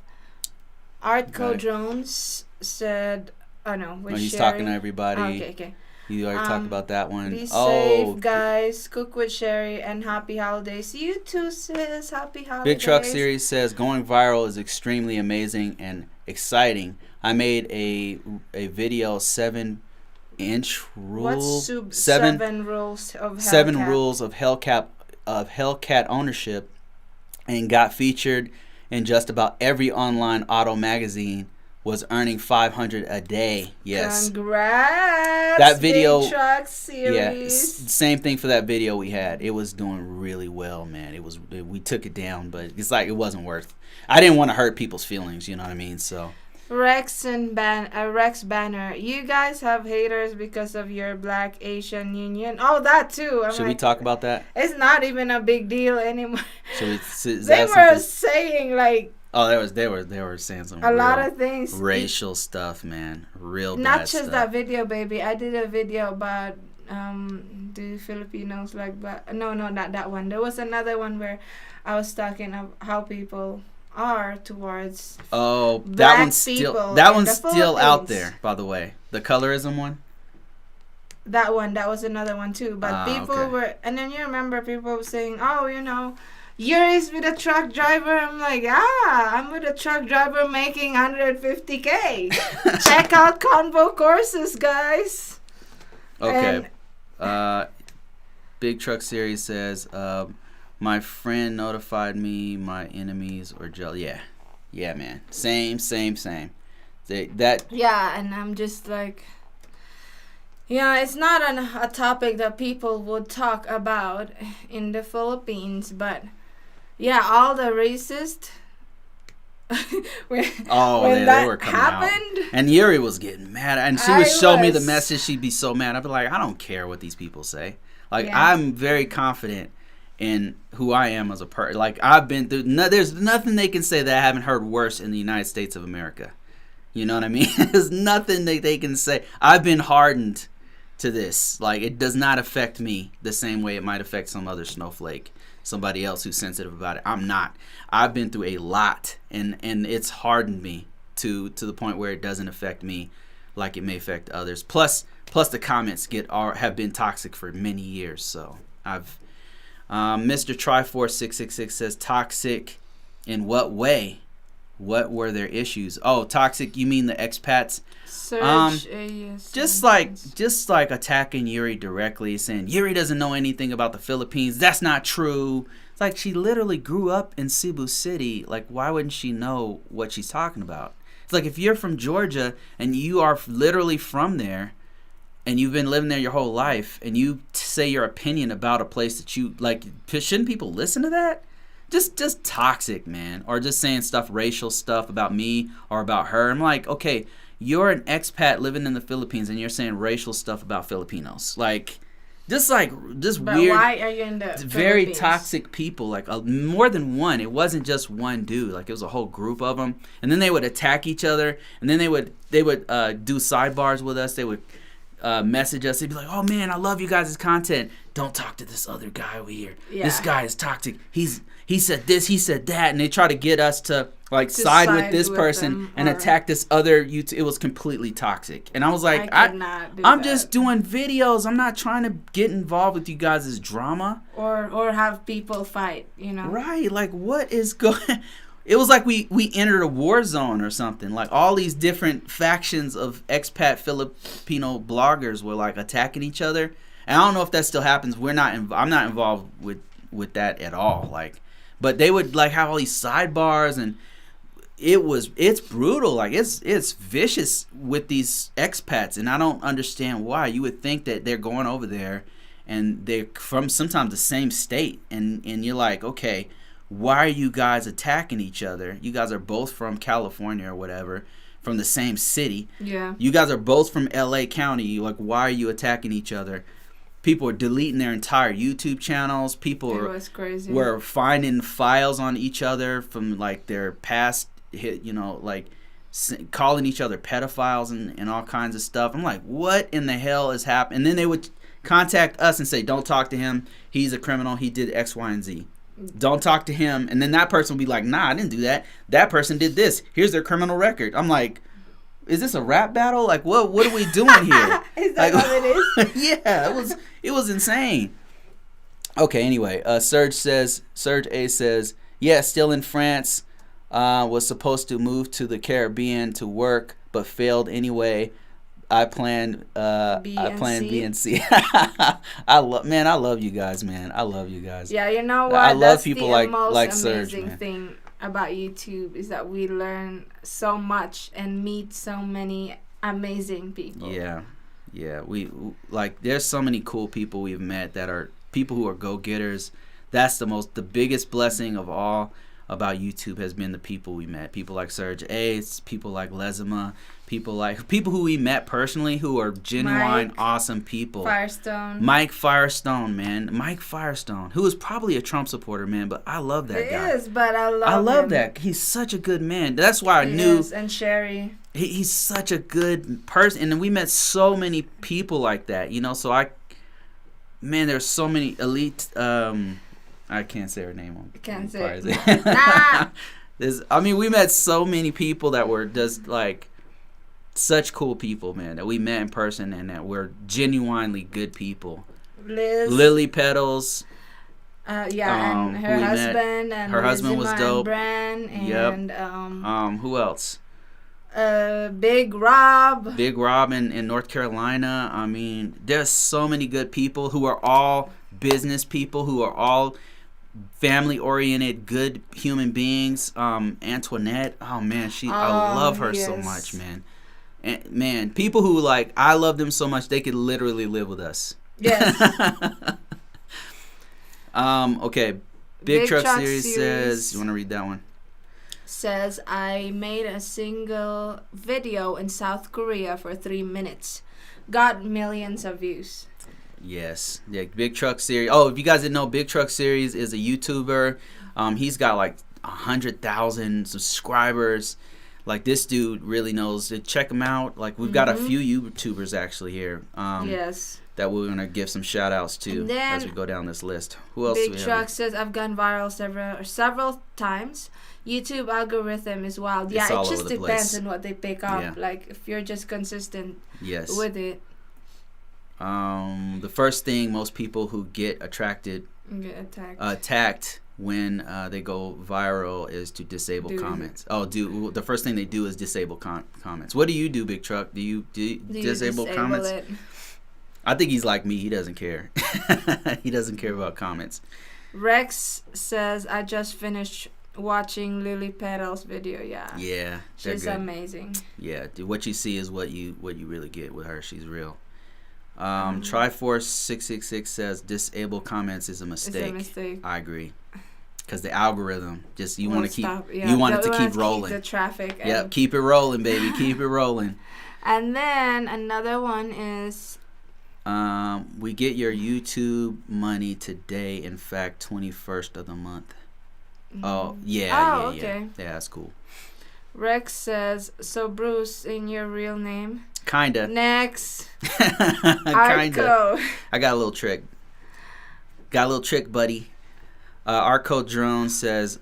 Artco Jones said, "Oh no, he's talking to everybody." Okay. You already talked about that one. Be safe, guys. Cook with Sherry, and happy holidays. You too, sis. Happy holidays. Big Truck Series says, going viral is extremely amazing and exciting. I made a video 7-inch rule. Seven rules of Hellcat ownership, and got featured in just about every online auto magazine. Was earning $500 a day. Yes. Congrats. That video. Big Truck Series. Yeah. Same thing for that video we had. It was doing really well, man. We took it down, but it's like, it wasn't worth. I didn't want to hurt people's feelings. You know what I mean? So. Rex Banner. You guys have haters because of your Black Asian Union. Oh, that too. Should we talk about that? It's not even a big deal anymore. They were saying like. Oh, they were saying some lot of things, racial stuff, man. Real bad not just stuff. that video, baby. I did a video about do Filipinos like black? No, not that one. There was another one where I was talking of how people are towards that one's still out there, by the way. The colorism one. That was another one too. But people were, and then you remember people were saying, "Oh, you know, Yuri's with a truck driver." I'm like, I'm with a truck driver making $150K. Check out Convo Courses, guys. Okay. Big Truck Series says, my friend notified me my enemies or jealous. Yeah, man. Same. Yeah, and I'm just like, it's not a topic that people would talk about in the Philippines, but yeah, all the racist. when they were coming happened, out. And Yuri was getting mad, and she would show me the message. She'd be so mad. I'd be like, I don't care what these people say. Like, I'm very confident in who I am as a person. Like, I've been through. There's nothing they can say that I haven't heard worse in the United States of America. You know what I mean? There's nothing that they can say. I've been hardened to this. Like, it does not affect me the same way it might affect some other snowflake, somebody else who's sensitive about it. I'm not. I've been through a lot, and it's hardened me to the point where it doesn't affect me like it may affect others. Plus the comments have been toxic for many years. So I've Mr. Triforce666 says, toxic in what way? What were their issues? Oh, toxic, you mean the expats? Serge, just like attacking Yuri directly, saying Yuri doesn't know anything about the Philippines. That's not true. It's like, she literally grew up in Cebu City. Like, why wouldn't she know what she's talking about? It's like, if you're from Georgia and you are literally from there and you've been living there your whole life and you say your opinion about a place that you like, shouldn't people listen to that? Just toxic, man. Or just saying racial stuff about me or about her. I'm like, okay, you're an expat living in the Philippines and you're saying racial stuff about Filipinos. Like, just But weird, why are you in the very Philippines? toxic people. Like, more than one. It wasn't just one dude. Like, it was a whole group of them. And then they would attack each other. And then they would do sidebars with us. They would message us. They'd be like, "Oh man, I love you guys' content. Don't talk to this other guy over here. Yeah. This guy is toxic. He said this, he said that," and they try to get us to like To side with side this with person them, and or- attack this other YouTube. It was completely toxic, and I was like, I could not do I'm that. just doing videos. I'm not trying to get involved with you guys' drama. Or have people fight, you know. Right? Like, what is going? It was like we entered a war zone or something. Like, all these different factions of expat Filipino bloggers were like attacking each other. And I don't know if that still happens. I'm not involved with that at all. Like, but they would like have all these sidebars, and it's brutal. Like, it's vicious with these expats, and I don't understand why. You would think that they're going over there and they're from sometimes the same state, and you're like, okay, why are you guys attacking each other? You guys are both from California or whatever, from the same city. Yeah. You guys are both from LA County. Like, why are you attacking each other? People are deleting their entire YouTube channels. People was crazy. were finding files on each other from like their past hit, like calling each other pedophiles and all kinds of stuff. I'm like, what in the hell is happening? And then they would contact us and say, don't talk to him. He's a criminal. He did X, Y, and Z. Don't talk to him. And then that person will be like, nah, I didn't do that. That person did this. Here's their criminal record. I'm like, is this a rap battle? Like, what are we doing here? Is that what it is? Yeah, it was insane. Okay, anyway, Serge A says, yeah, still in France. Was supposed to move to the Caribbean to work, but failed anyway. I planned B and C. I love you guys, man. I love you guys. Yeah, you know what? I love That's people the like most Serge, amazing man. thing about YouTube is that we learn so much and meet so many amazing people. Yeah. We like. There's so many cool people we've met that are people who are go-getters. That's the biggest blessing of all about YouTube has been the people we met. People like Serge Ace, people like Lezima, people who we met personally who are genuine, awesome people. Mike Firestone, man. Mike Firestone, who is probably a Trump supporter, man, but I love that guy. He is, but I love him. That. He's such a good man. That's why I knew. Yes, and Sherry. He's such a good person. And then we met so many people like that, so there's so many elite, I can't say her name on. Can't say it. Nah. We met so many people that were just like such cool people, man, that we met in person and that were genuinely good people. Lily Petals. And her husband. And her husband was dope. Bran, and who else? Big Rob in North Carolina. There's so many good people who are all business people, who are all family-oriented, good human beings. Antoinette, oh man, I love her so much, man. And man, people who I love them so much they could literally live with us. Yes. Okay. Big Truck Series says, you want to read that one? Says, I made a single video in South Korea for 3 minutes. Got millions of views. Yes. Yeah, Big Truck Series. Oh, if you guys didn't know, Big Truck Series is a YouTuber. He's got 100,000 subscribers. This dude really knows to check him out. We've got a few YouTubers actually here. Yes. That we're going to give some shout outs to as we go down this list. Who else? Big Truck says, I've gone viral several times. YouTube algorithm is wild. Yeah, it just depends on what they pick up. Yeah. If you're just consistent with it. The first thing most people who get attacked when they go viral is to disable comments. The first thing they do is disable comments. What do you do, Big Truck? Do you disable comments? It? I think he's like me. He doesn't care. He doesn't care about comments. Rex says, I just finished watching Lily Petal's video. Yeah, she's amazing. Yeah, dude, what you see is what you really get with her. She's real. Triforce 666 says disable comments is a mistake. It's a mistake. I agree. because the algorithm just you want to keep you want it to keep rolling. The traffic. Yep, keep it rolling, baby. Keep it rolling. And then another one is. We get your YouTube money today. In fact, 21st of the month. Oh yeah, okay. Yeah, that's cool. Rex says, "So Bruce, in your real name?" Kinda. Next. Kinda. I got a little trick. Buddy. Arco Drone says,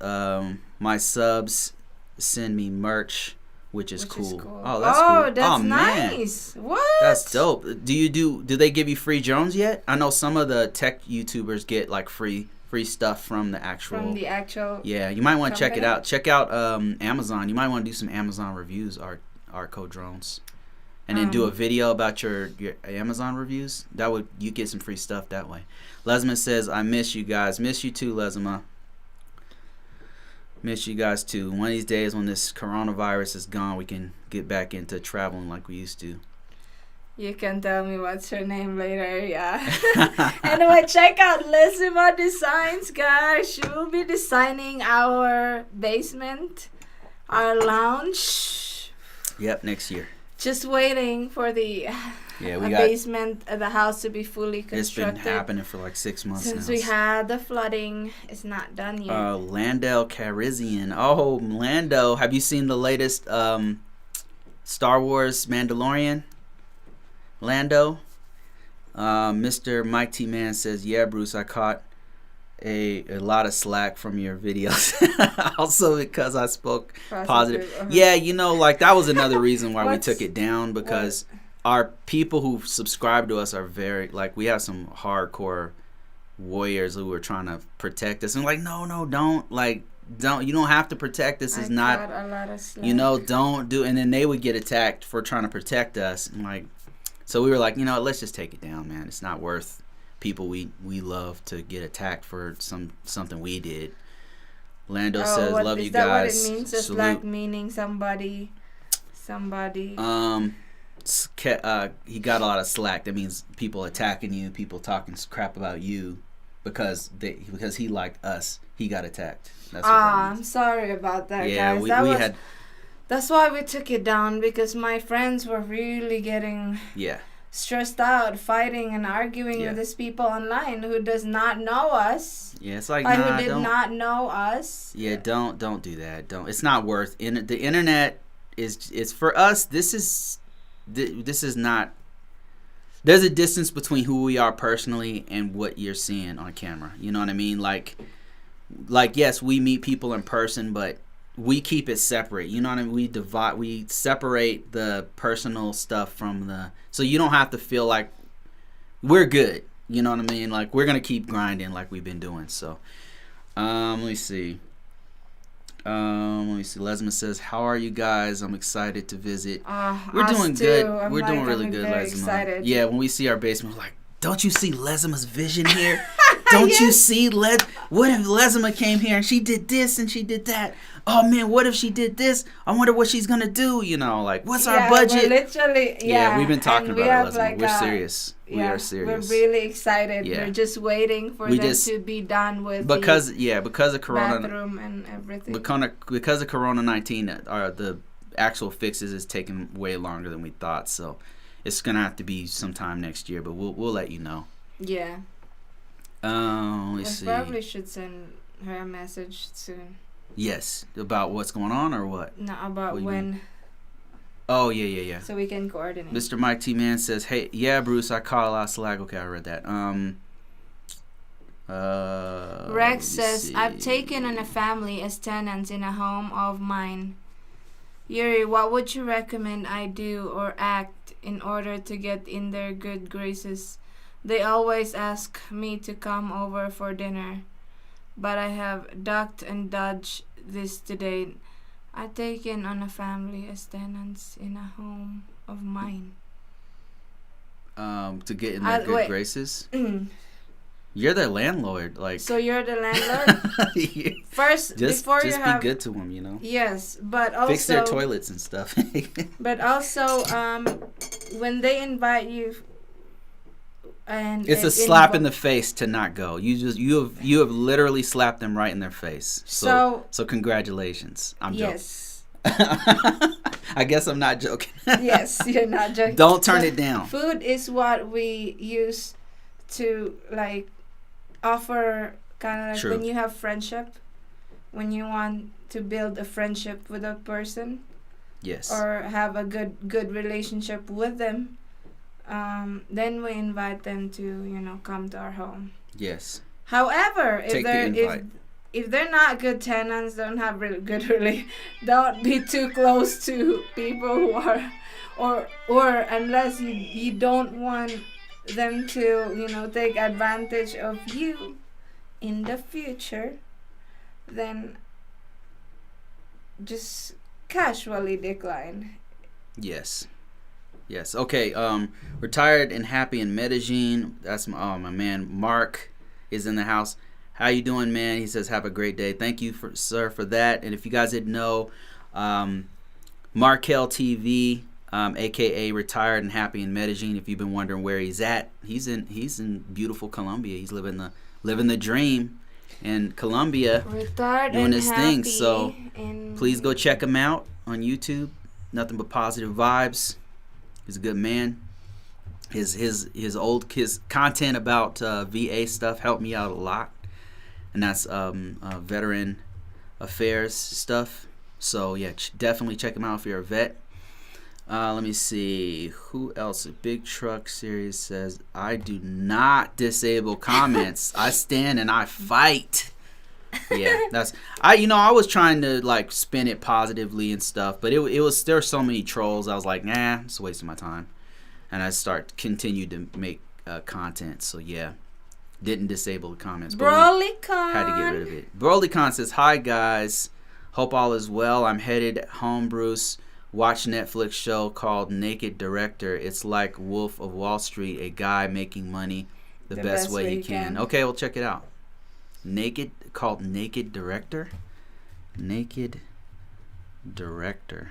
"My subs send me merch, which is cool. Oh, that's cool. That's nice. Man. What? That's dope. Do they give you free drones yet? I know some of the tech YouTubers get like free stuff from the actual. Yeah, you might want to check it out. Check out Amazon. You might want to do some Amazon reviews. Arco Drones. And then do a video about your Amazon reviews. You get some free stuff that way. Lezima says, "I miss you guys. Miss you too, Lezima. Miss you guys too. One of these days when this coronavirus is gone, we can get back into traveling like we used to." You can tell me what's her name later, yeah. Anyway, check out Lezima Designs, guys. She will be designing our basement, our lounge. Yep, next year. Just waiting for the basement of the house to be fully constructed. It's been happening for like 6 months since we had the flooding. It's not done yet. Landell Carizian. Oh, Lando. Have you seen the latest Star Wars Mandalorian? Lando? Mr. Mike T. Man says, "Yeah, Bruce, I caught a lot of slack from your videos." Also because I spoke positive. Yeah, like that was another reason why we took it down, because our people who subscribe to us are very, like, we have some hardcore warriors who are trying to protect us. And like, no, don't. You don't have to protect us. It's not, a lot of slack. Don't do. And then they would get attacked for trying to protect us. And like, so we were like, let's just take it down, man. It's not worth people we love to get attacked for something we did. Lando says, "Love you guys." Is that what it means? Just like meaning somebody. He got a lot of slack. That means people attacking you, people talking crap about you, because he liked us. He got attacked. That's what that means. I'm sorry about that, guys. That's why we took it down, because my friends were really getting stressed out, fighting and arguing with these people online who does not know us. Yeah, it's like, who did not know us. Yeah, don't do that. Don't. It's not worth. The internet is for us. This is not. There's a distance between who we are personally and what you're seeing on camera. You know what I mean? Like yes, we meet people in person, but we keep it separate. You know what I mean? We separate the personal stuff from so you don't have to feel like we're good. You know what I mean? Like, we're going to keep grinding like we've been doing. So, let me see. Lezima says, "How are you guys? I'm excited to visit." We're doing good. We're doing really good, Lezima. Excited. Yeah, when we see our basement, we're like, "Don't you see Lezima's vision here? Don't you see what if Lezima came here and she did this and she did that? Oh man, what if she did this? I wonder what she's gonna do. Like, what's our budget?" Literally, we've been talking about it, Lezima. We're serious. We are serious. We're really excited. Yeah. We're just waiting for them to be done with because of Corona, bathroom and everything. Because of Corona-19, the actual fixes is taking way longer than we thought. So it's gonna have to be sometime next year, but we'll let you know. Yeah. Let's see. Probably should send her a message soon. Yes, about what's going on or what? No, about when. Oh, yeah. So we can coordinate. Mr. Mike T. Man says, "Hey, yeah, Bruce, I caught a lot of slack." Okay, I read that. Rex says, "I've taken on a family as tenants in a home of mine. Yuri, what would you recommend I do or act in order to get in their good graces? They always ask me to come over for dinner, but I have ducked and dodged this today. I've taken on a family as tenants in a home of mine." To get in their good graces? You're their landlord, like. So you're the landlord? First, before you have... Just be good to them, Yes, but also... Fix their toilets and stuff. But also, when they invite you... and it's a slap in the face to not go. You have literally slapped them right in their face. So congratulations. I'm joking. Yes. I guess I'm not joking. Yes, you're not joking. Don't turn it down. Food is what we use to like offer, kind of like True. when you have friendship, when you want to build a friendship with a person. Yes. Or have a good relationship with them. Then we invite them to come to our home. Yes. However, if they're not good tenants, don't have really good don't be too close to people who are, or unless you don't want them to take advantage of you in the future, then just casually decline. Yes. Okay. Retired and happy in Medellin. That's my man Mark is in the house. How you doing, man? He says, have a great day. Thank you, sir, for that. And if you guys didn't know, Markel TV, aka Retired and Happy in Medellin. If you've been wondering where he's at, he's in beautiful Colombia. He's living the dream in Colombia, Retired doing and his happy thing. So please go check him out on YouTube. Nothing but positive vibes. He's a good man. His content about VA stuff helped me out a lot, and that's veteran affairs stuff. So yeah, definitely check him out if you're a vet. Let me see who else. A Big Truck Series says, I do not disable comments. I stand and I fight. Yeah, I was trying to like spin it positively and stuff, but there were so many trolls. I was like, nah, it's a waste of my time, and I continued to make content. So yeah, didn't disable the comments. BrolyCon had to get rid of it. BrolyCon says, hi guys, hope all is well. I'm headed home, Bruce. Watch Netflix show called Naked Director. It's like Wolf of Wall Street, a guy making money the best way he can. Okay, we'll check it out. Naked Director. Naked Director.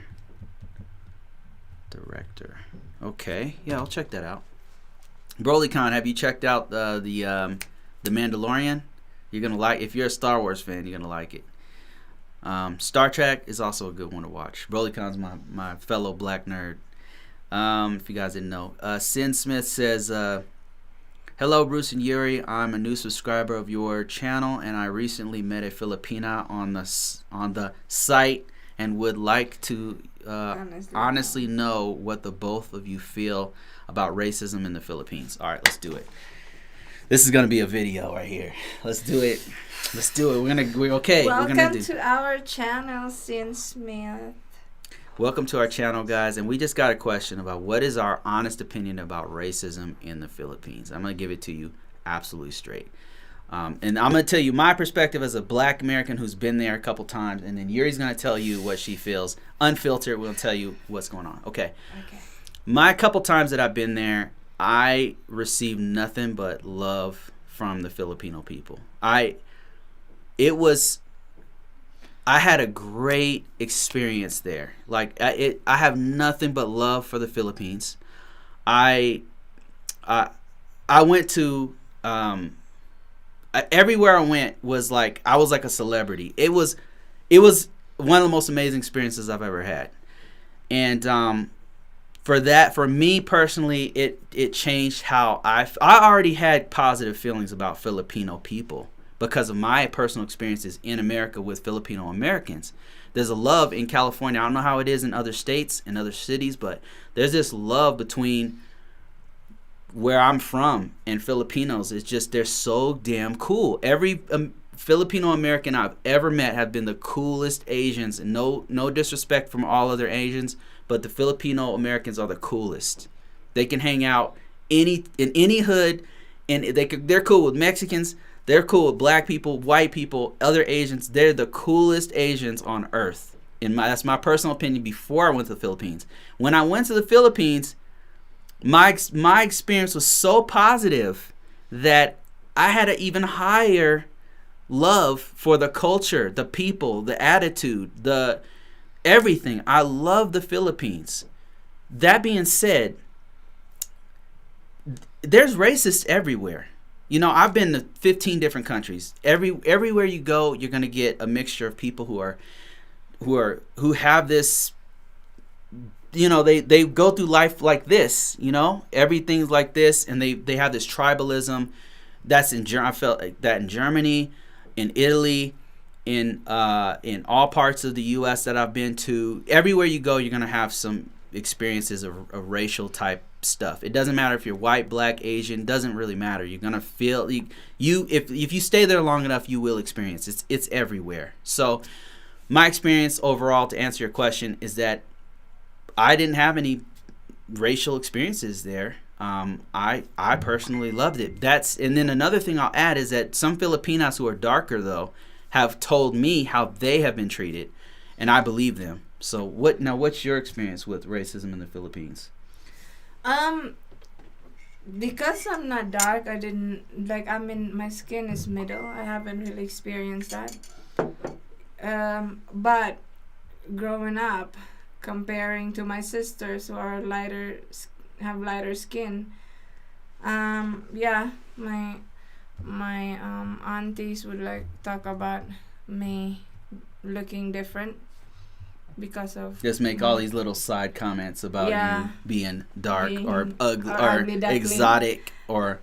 Okay, yeah, I'll check that out. BrolyCon, have you checked out the Mandalorian? You're gonna like. If you're a Star Wars fan, you're gonna like it. Star Trek is also a good one to watch. BrolyCon's my fellow black nerd. If you guys didn't know, Sin Smith says, hello, Bruce and Yuri. I'm a new subscriber of your channel, and I recently met a Filipina on the site, and would like to honestly know what the both of you feel about racism in the Philippines. All right, let's do it. This is gonna be a video right here. Let's do it. We're okay. Welcome to our channel, Sin Smith. Welcome to our channel, guys. And we just got a question about what is our honest opinion about racism in the Philippines. I'm going to give it to you absolutely straight. And I'm going to tell you my perspective as a black American who's been there a couple times. And then Yuri's going to tell you what she feels. Unfiltered, we'll tell you what's going on. Okay. My couple times that I've been there, I received nothing but love from the Filipino people. I had a great experience there. Like I have nothing but love for the Philippines. I went to everywhere I went was like I was like a celebrity. It was one of the most amazing experiences I've ever had. And for me personally, it changed how I already had positive feelings about Filipino people because of my personal experiences in America with Filipino Americans. There's a love in California. I don't know how it is in other states and other cities, but there's this love between where I'm from and Filipinos. It's just they're so damn cool. Every Filipino American I've ever met have been the coolest Asians. And no disrespect from all other Asians, but the Filipino Americans are the coolest. They can hang out in any hood, and they're cool with Mexicans. They're cool with black people, white people, other Asians. They're the coolest Asians on earth. That's my personal opinion before I went to the Philippines. When I went to the Philippines, my experience was so positive that I had an even higher love for the culture, the people, the attitude, the everything. I love the Philippines. That being said, there's racists everywhere. You know, I've been to 15 different countries. Everywhere you go, you're gonna get a mixture of people who have this. You know, they go through life like this. You know, everything's like this, and they have this tribalism. That's I felt like that in Germany, in Italy, in all parts of the U.S. that I've been to. Everywhere you go, you're gonna have some experiences of racial type stuff. It doesn't matter if you're white, black, Asian. Doesn't really matter. You're gonna feel if you stay there long enough, you will experience it's everywhere. So my experience overall, to answer your question, is that I didn't have any racial experiences there. I personally loved it. And then another thing I'll add is that some Filipinas who are darker though have told me how they have been treated, and I believe them. So what's your experience with racism in the Philippines? Because I'm not dark, I didn't my skin is middle. I haven't really experienced that. But growing up, comparing to my sisters who are have lighter skin, my aunties would like talk about me looking different because of just make all these little side comments about you being dark or ugly or exotic or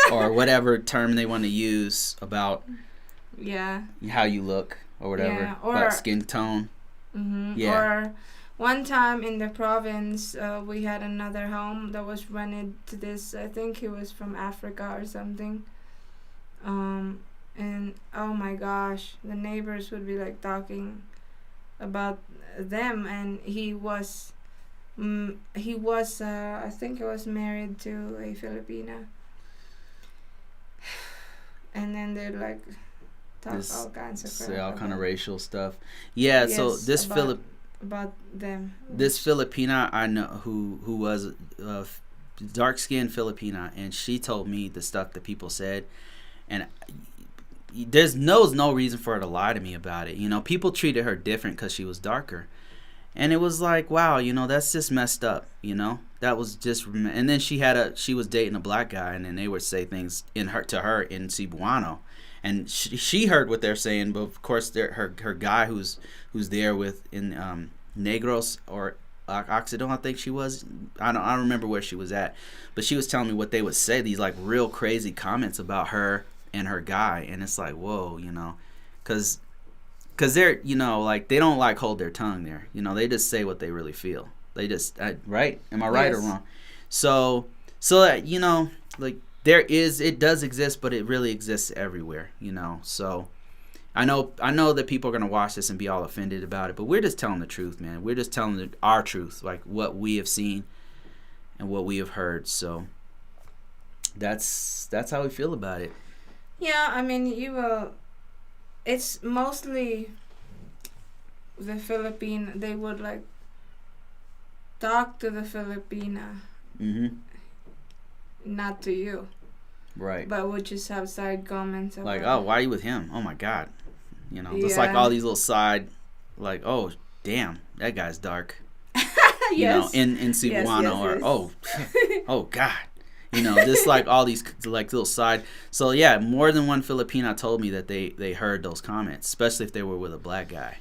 whatever term they want to use about how you look or whatever, about skin tone. Or one time in the province, we had another home that was rented to this, I think he was from Africa or something, and oh my gosh, the neighbors would be like talking about them, and he was I think he was married to a Filipina, and then they'd like talk all kinds of say all kind of racial stuff. Yes, so this about them. This Filipina I know who was a dark-skinned Filipina, and she told me the stuff that people said, and there's no reason for her to lie to me about it. You know, people treated her different because she was darker, and it was like, wow, you know, that's just messed up. You know, that was just. And then she was dating a black guy, and then they would say things to her in Cebuano, and she heard what they're saying, but of course her guy who's there with in Negros or Occidental, I think she was. I don't remember where she was at, but she was telling me what they would say, these like real crazy comments about her and her guy, and it's like, whoa, you know, because they're, you know, like they don't like hold their tongue there, you know, they just say what they really feel. They just right? Am I right or wrong? So that, you know, like it does exist, but it really exists everywhere, you know. So I know that people are gonna watch this and be all offended about it, but we're just telling the truth, man. We're just telling our truth, like what we have seen and what we have heard. So that's how we feel about it. Yeah, I mean, it's mostly the Philippine. They would like talk to the Filipina, not to you. Right. But would just have side comments about like, oh, why are you with him? Oh my God, you know, just like all these little side, like, oh damn, that guy's dark. You know, in Cebuano, or oh God. You know, just like all these like little side. So yeah, more than one Filipina told me that they heard those comments, especially if they were with a black guy.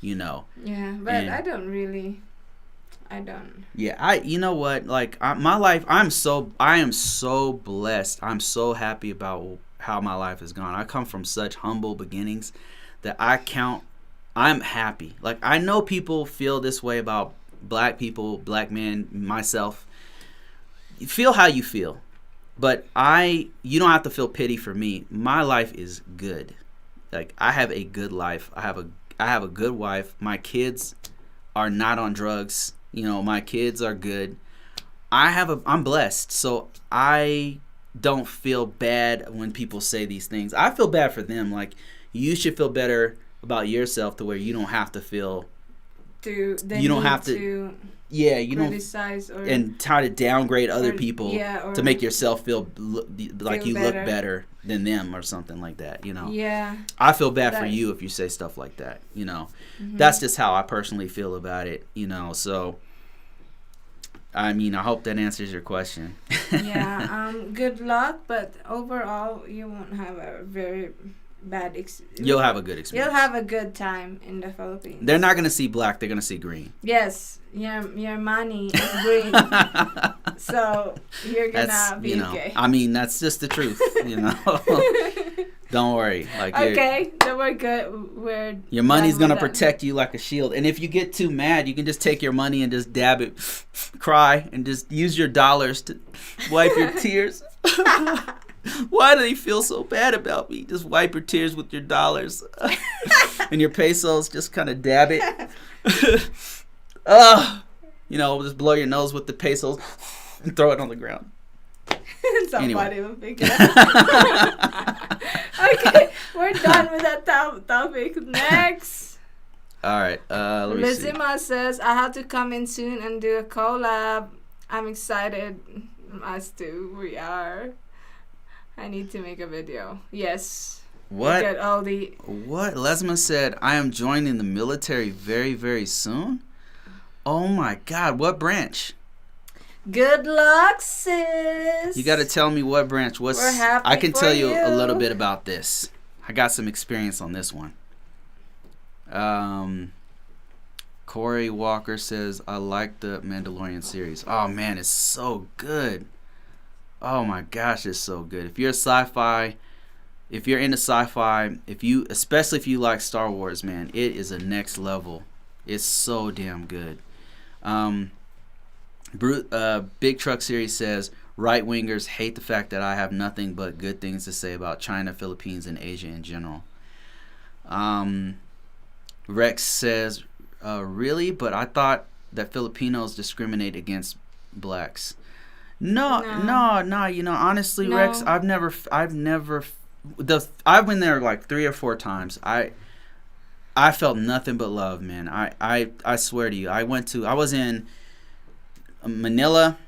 You know. Yeah, but I don't. Yeah, you know what? Like my life, I am so blessed. I'm so happy about how my life has gone. I come from such humble beginnings that I'm happy. Like I know people feel this way about black people, black men, myself. Feel how you feel, but you don't have to feel pity for me. My life is good. Like I have a good life. I have a good wife. My kids are not on drugs. You know, my kids are good. I'm blessed. So I don't feel bad when people say these things. I feel bad for them. Like you should feel better about yourself to where you don't have to feel you don't have to criticize and try to downgrade other people to make yourself feel like you look better than them or something like that, you know. Yeah. I feel bad for you if you say stuff like that, you know. That's just how I personally feel about it, you know. So I mean, I hope that answers your question. Yeah. Good luck, but overall, you won't have a very bad You'll have a good experience. You'll have a good time in the Philippines. They're not gonna see black. They're gonna see green. Yes, your money is green, so you're gonna be okay. I mean, that's just the truth. Don't worry. Like, okay, then we're good. Your money's gonna protect you like a shield. And if you get too mad, you can just take your money and just dab it, cry, and just use your dollars to wipe your tears. Why do they feel so bad about me? Just wipe your tears with your dollars. And your pesos, just kind of dab it. Just blow your nose with the pesos and throw it on the ground. Somebody will pick it up. Okay, we're done with that topic. Next. All right, let me see. Lezima says, I have to come in soon and do a collab. I'm excited. Us too. We are. I need to make a video. Yes. What? Get all What? Lezima said, I am joining the military very, very soon. Oh my God! What branch? Good luck, sis. You got to tell me what branch. We're happy I can for tell you you a little bit about this. I got some experience on this one. Corey Walker says, I like the Mandalorian series. Oh man, it's so good. Oh my gosh, it's so good. If you're into sci-fi, especially if you like Star Wars, man, it is a next level. It's so damn good. Big Truck Series says, right-wingers hate the fact that I have nothing but good things to say about China, Philippines, and Asia in general. Rex says, really? But I thought that Filipinos discriminate against blacks. No. Honestly, No. Rex, I've been there like 3 or 4 times. I felt nothing but love, man. I swear to you. I was in Manila,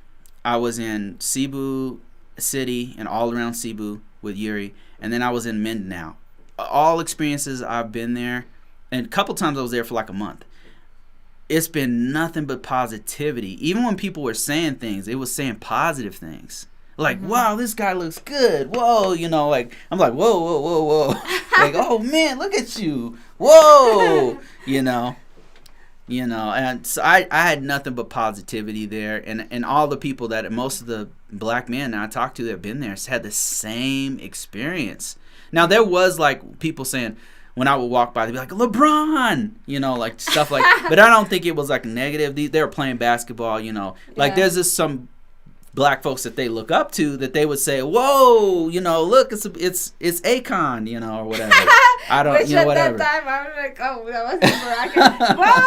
I was in Cebu City and all around Cebu with Yuri, and then I was in Mindanao. All experiences I've been there, and a couple times I was there for like a month. It's been nothing but positivity. Even when people were saying things, it was saying positive things. Like, wow, this guy looks good. Whoa, like, I'm like, whoa. Like, oh man, look at you. Whoa, and so I had nothing but positivity there, and all the people most of the black men that I talked to that have been there had the same experience. Now there was like people saying, when I would walk by, they'd be like, LeBron, like stuff like, but I don't think it was like negative. They were playing basketball, like there's just some black folks that they look up to that they would say, whoa, look, it's Akon, or whatever. I don't, Which at whatever. that time I was like, oh, that wasn't Akon. Whoa,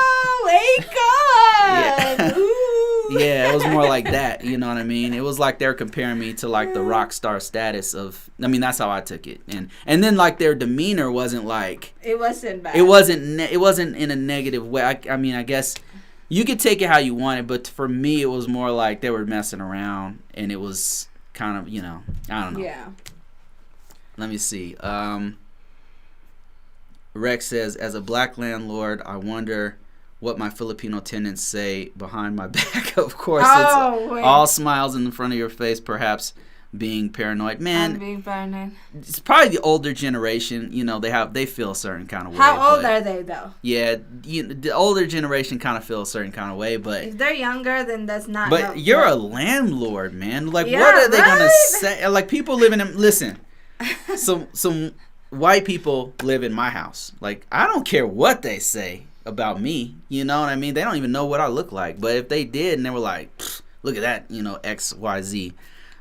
Akon. Yeah. Ooh. Yeah, it was more like that, you know what I mean? It was like they're comparing me to like the rock star status of, I mean, that's how I took it. And then like their demeanor wasn't like, it wasn't bad. It wasn't in a negative way. I mean, I guess you could take it how you want it, but for me, it was more like they were messing around, and it was kind of, I don't know. Yeah. Let me see. Rex says, as a black landlord, I wonder what my Filipino tenants say behind my back. Of course, it's all smiles in the front of your face, perhaps being paranoid. Man, I'm being paranoid. It's probably the older generation. They feel a certain kind of way. How old are they though? Yeah, the older generation kind of feel a certain kind of way, but if they're younger, then that's not. But you're a landlord, man. Like, what are they gonna say? Like, people living in. Listen, some white people live in my house. Like, I don't care what they say about me. You know what I mean? They don't even know what I look like. But if they did and they were like, look at that, XYZ.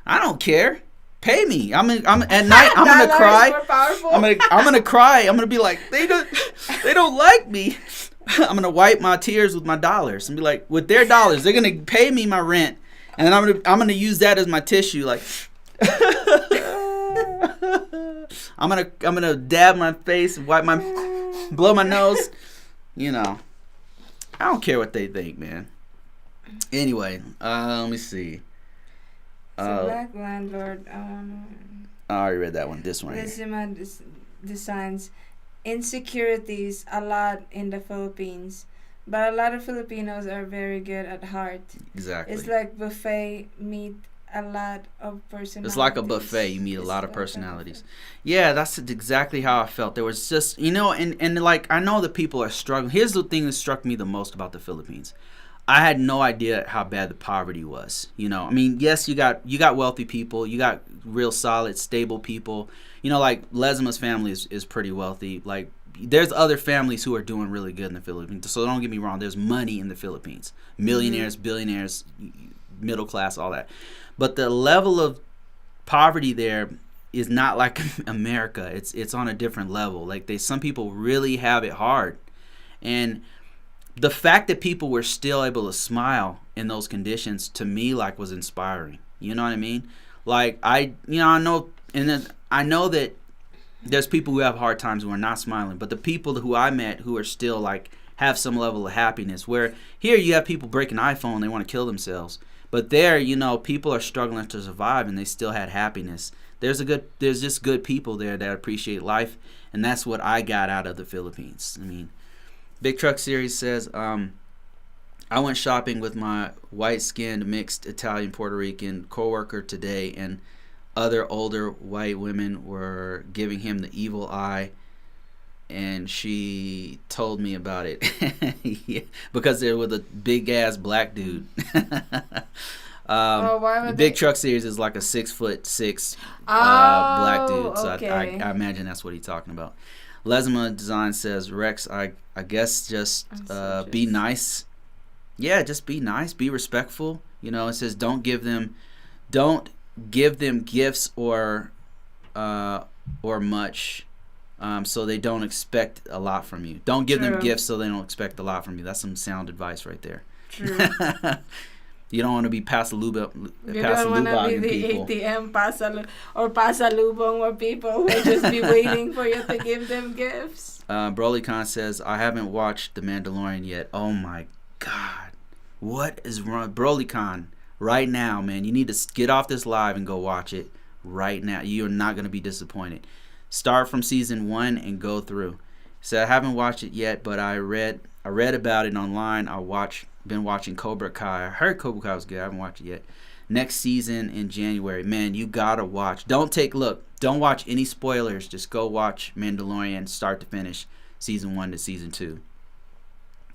I don't care. Pay me. I'm at night. I'm gonna cry. I'm gonna cry. I'm gonna be like, they don't like me. I'm gonna wipe my tears with my dollars and be like, with their dollars, they're gonna pay me my rent, and then I'm gonna use that as my tissue. Like, I'm gonna dab my face, blow my nose. I don't care what they think, man. Anyway, let me see. Black landlord. I already read that one. This one. Lezima Designs. Insecurities a lot in the Philippines. But a lot of Filipinos are very good at heart. Exactly. It's like buffet meet a lot of personalities. It's like a buffet. You meet a lot of personalities. Yeah, that's exactly how I felt. There was just, and like, I know that people are struggling. Here's the thing that struck me the most about the Philippines. I had no idea how bad the poverty was. I mean, yes, you got wealthy people. You got real solid, stable people. Like Lezima's family is pretty wealthy. Like, there's other families who are doing really good in the Philippines. So don't get me wrong. There's money in the Philippines. Millionaires, billionaires, middle class, all that. But the level of poverty there is not like America. It's on a different level. Like, some people really have it hard. And the fact that people were still able to smile in those conditions, to me, like, was inspiring. You know what I mean? Like, I know, and then I know that there's people who have hard times who are not smiling, but the people who I met who are still, like, have some level of happiness, where here you have people breaking iPhone, they want to kill themselves. But there, people are struggling to survive and they still had happiness. There's just good people there that appreciate life, and that's what I got out of the Philippines. I mean, Big Truck Series says, I went shopping with my white-skinned, mixed Italian, Puerto Rican coworker today, and other older white women were giving him the evil eye, and she told me about it. Yeah, because they're with a big-ass black dude. Big Truck Series is like a 6'6" black dude, so okay. I imagine that's what he's talking about. Lezima Designs says, Rex, I guess just be nice. Yeah, just be nice, be respectful. It says don't give them gifts or much, so they don't expect a lot from you. Don't give them gifts so they don't expect a lot from you. That's some sound advice right there. True. You don't want to be pasalubong people. You don't want to be the ATM pasalubong where people will just be waiting for you to give them gifts. Broly Khan says, I haven't watched The Mandalorian yet. Oh my God. What is wrong? Broly Khan, right now, man, you need to get off this live and go watch it right now. You're not going to be disappointed. Start from season 1 and go through. So I haven't watched it yet, but I read about it online. Been watching Cobra Kai. I heard Cobra Kai was good. I haven't watched it yet. Next season in January. Man, you gotta watch. Don't watch any spoilers. Just go watch Mandalorian start to finish, season 1 to season 2.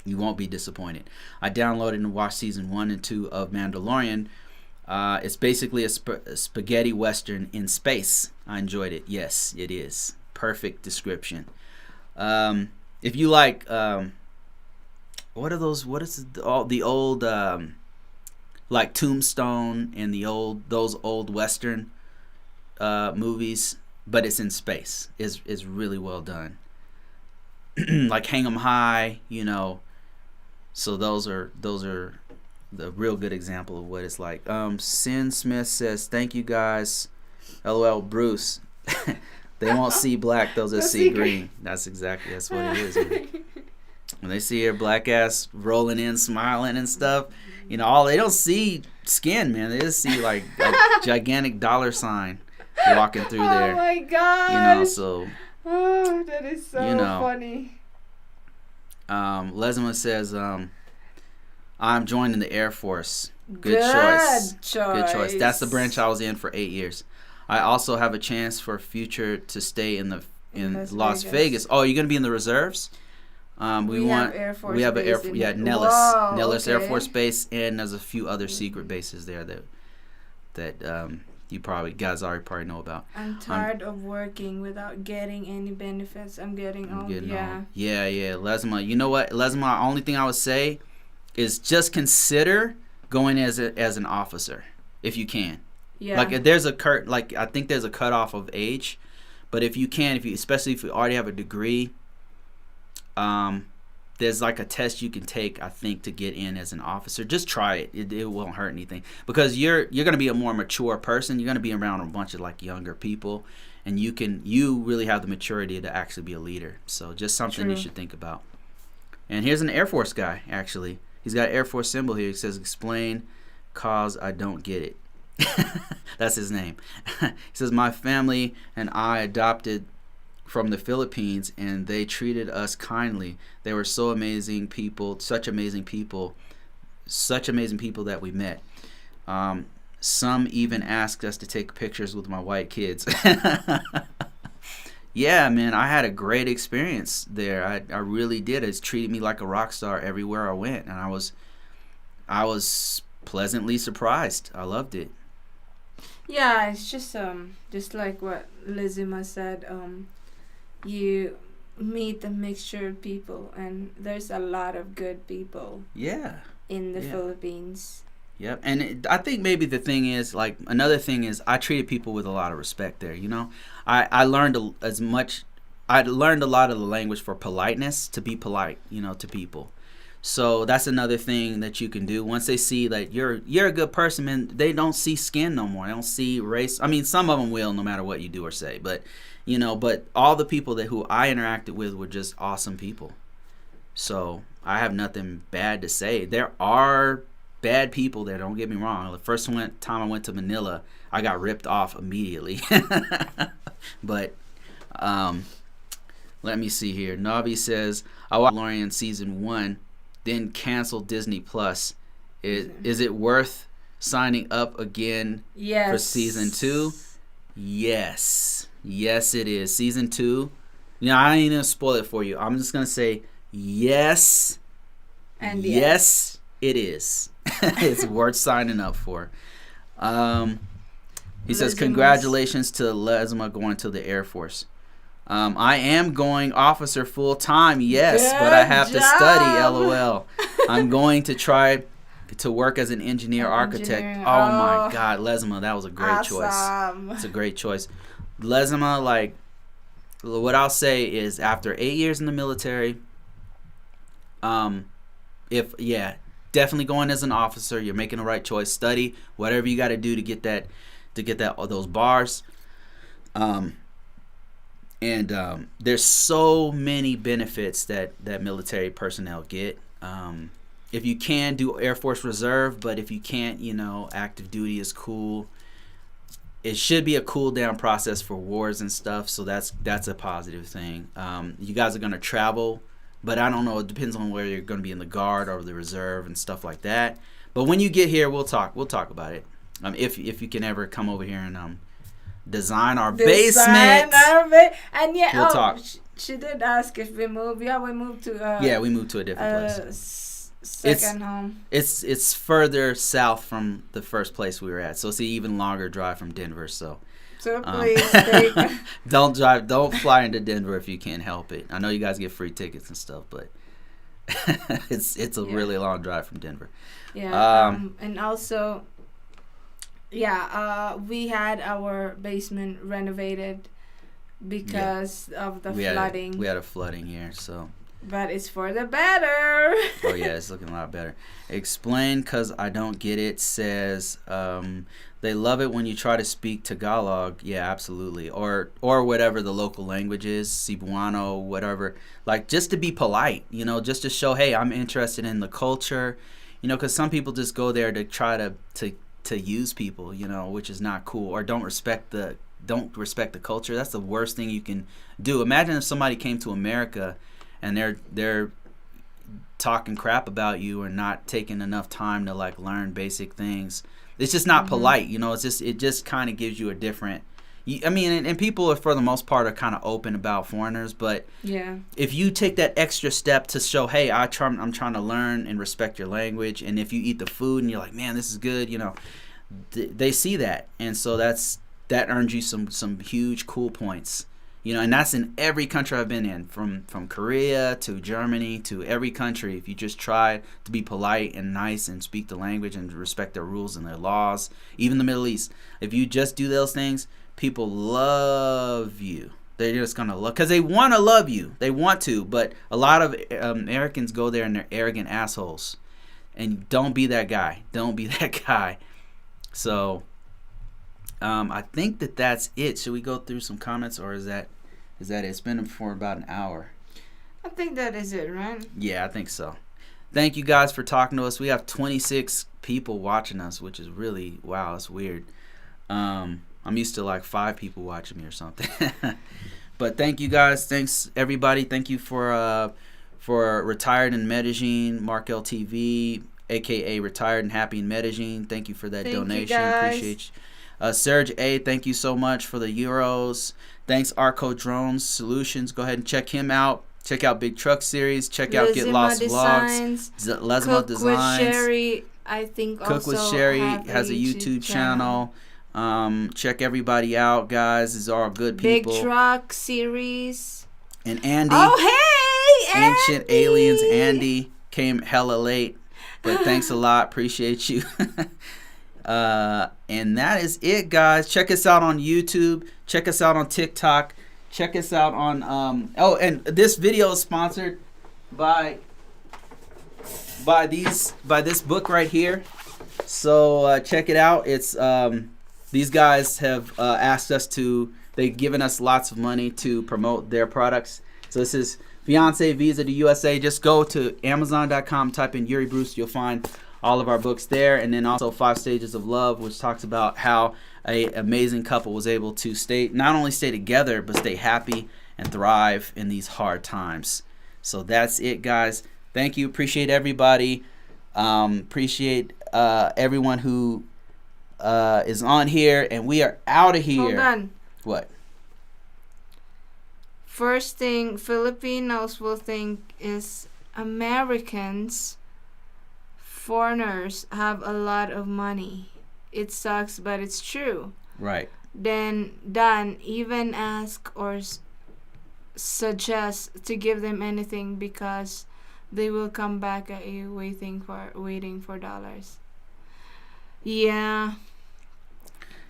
You won't be disappointed. I downloaded and watched season 1 and 2 of Mandalorian. It's basically a spaghetti western in space. I enjoyed it. Yes, it is. Perfect description. If you like, what are those? What is all the old, like Tombstone and those old western movies, but it's in space. Is really well done. Like Hang 'em High, So those are the real good example of what it's like. Sin Smith says, thank you guys. LOL, Bruce. They won't see black, they'll just see green. That's what it is, man. When they see her black ass rolling in, smiling and stuff, they don't see skin, man. They just see like a gigantic $sign walking through there. Oh my God. So. Oh, that is so funny. Lezima says, I'm joining the Air Force. Good choice. Good choice. That's the branch I was in for 8 years. I also have a chance for future to stay in Las Vegas. Oh, you're gonna be in the reserves? We have Air Force. We have an Nellis Air Force Base, and there's a few other secret bases there that you guys already probably know about. I'm tired of working without getting any benefits. I'm getting old. Yeah. Yeah. Lezima, you know what? Lezima, only thing I would say is just consider going as an officer if you can. Yeah. Like if there's I think there's a cutoff of age, but if you can, especially if you already have a degree, there's like a test you can take, I think, to get in as an officer. Just try it. It won't hurt anything, because you're gonna be a more mature person. You're gonna be around a bunch of like younger people, and you really have the maturity to actually be a leader. So just something you should think about. And here's an Air Force guy, actually. He's got an Air Force symbol here. He says, explain cause I don't get it. That's his name. He says, my family and I adopted from the Philippines, and they treated us kindly. They were so amazing people, such amazing people that we met. Some even asked us to take pictures with my white kids. Yeah, man, I had a great experience there. I really did. It's treated me like a rock star everywhere I went, and I was pleasantly surprised. I loved it. Yeah, it's just like what Lezima said. You meet a mixture of people, and there's a lot of good people. Yeah. In the Philippines. Yep, and I think maybe the thing is, like, another thing is I treated people with a lot of respect there. You know, I learned I learned a lot of the language for politeness, to be polite, you know, to people. So that's another thing that you can do. Once they see that you're a good person, man, they don't see skin no more. They don't see race. I mean, some of them will, no matter what you do or say. But you know, but all the people who I interacted with were just awesome people. So I have nothing bad to say. There are bad people there, don't get me wrong. The first time I went to Manila, I got ripped off immediately. But let me see here. Navi says, I watched Mandalorian season 1, then canceled Disney Plus. Is it worth signing up again for season 2? Yes. Yes, it is. Season 2. You know, I ain't gonna spoil it for you. I'm just gonna say yes. And yes, it is. It's worth signing up for. He says, congratulations to Lezima going to the Air Force. I am going officer full time, yes, Good but I have job. to study, LOL. I'm going to try to work as an engineer architect. Oh my God, Lezima, that was a great choice. It's a great choice. Lezima, like, what I'll say is, after 8 years in the military, definitely going as an officer. You're making the right choice. Study whatever you got to do to get those bars. There's so many benefits that military personnel get. If you can, do Air Force Reserve, but if you can't, you know, active duty is cool. It should be a cool down process for wars and stuff, so that's a positive thing. You guys are going to travel, but I don't know, it depends on where you're going to be, in the Guard or the Reserve and stuff like that. But when you get here, we'll talk about it. If you can ever come over here and design our basement. And yeah, we'll talk. She did ask if we moved. Yeah, we moved to we moved to a different place. Second home. It's further south from the first place we were at, so it's an even longer drive from Denver. So please don't fly into Denver if you can't help it. I know you guys get free tickets and stuff, but it's a really long drive from Denver. Yeah. And also, we had our basement renovated because of the flooding. We had a flooding here, so. But it's for the better. Oh yeah, it's looking a lot better. Explain, cause I don't get it. Says they love it when you try to speak Tagalog. Yeah, absolutely. Or whatever the local language is, Cebuano, whatever. Like, just to be polite, you know, just to show, hey, I'm interested in the culture, you know, cause some people just go there to try to use people, you know, which is not cool, or don't respect the culture. That's the worst thing you can do. Imagine if somebody came to America and they're talking crap about you or not taking enough time to, like, learn basic things. It's just not polite, you know. It just kind of gives you a different. I mean, and people are, for the most part, are kind of open about foreigners, but if you take that extra step to show, hey, I'm trying to learn and respect your language, and if you eat the food and you're like, man, this is good, you know, they see that, and so that earns you some huge cool points. You know, and that's in every country I've been in, from Korea to Germany to every country. If you just try to be polite and nice and speak the language and respect their rules and their laws, even the Middle East, if you just do those things, people love you. They're just going to love, because they want to love you. They want to, but a lot of Americans go there and they're arrogant assholes. And don't be that guy. Don't be that guy. So I think that's it. Should we go through some comments, or is that it? It's been for about an hour. I think that is it, right? Yeah, I think so. Thank you guys for talking to us. We have 26 people watching us, which is really, wow, it's weird. I'm used to like 5 people watching me or something. But thank you guys. Thanks everybody. Thank you for Retired in Medellin, Mark LTV, aka Retired and Happy in Medellin. Thank you for that donation. Appreciate you. Serge A, thank you so much for the euros. Thanks Arco Drones Solutions. Go ahead and check him out. Check out Big Truck Series. Check out Get Lost Vlogs. Lezima Designs. With Sherry, I think Cook also with Sherry has a YouTube channel. Check everybody out, guys. These are all good people. Big Truck Series. And Andy. Oh, hey, Ancient Andy. Aliens. Andy came hella late, but thanks a lot. Appreciate you. And that is it, guys. Check us out on YouTube. Check us out on TikTok. Check us out on and this video is sponsored by this book right here. So check it out. It's these guys have asked us to. They've given us lots of money to promote their products. So this is Fiance Visa to USA. Just go to Amazon.com, type in Yuribruce. You'll find all of our books there. And then also 5 Stages of Love, which talks about how an amazing couple was able to not only stay together, but stay happy and thrive in these hard times. So that's it, guys. Thank you. Appreciate everybody. Appreciate everyone who is on here. And we are out of here. Hold on. What? First thing Filipinos will think is Americans, foreigners have a lot of money. It sucks, but it's true. Right. Then Dan even ask or suggest to give them anything because they will come back at you waiting for dollars. Yeah.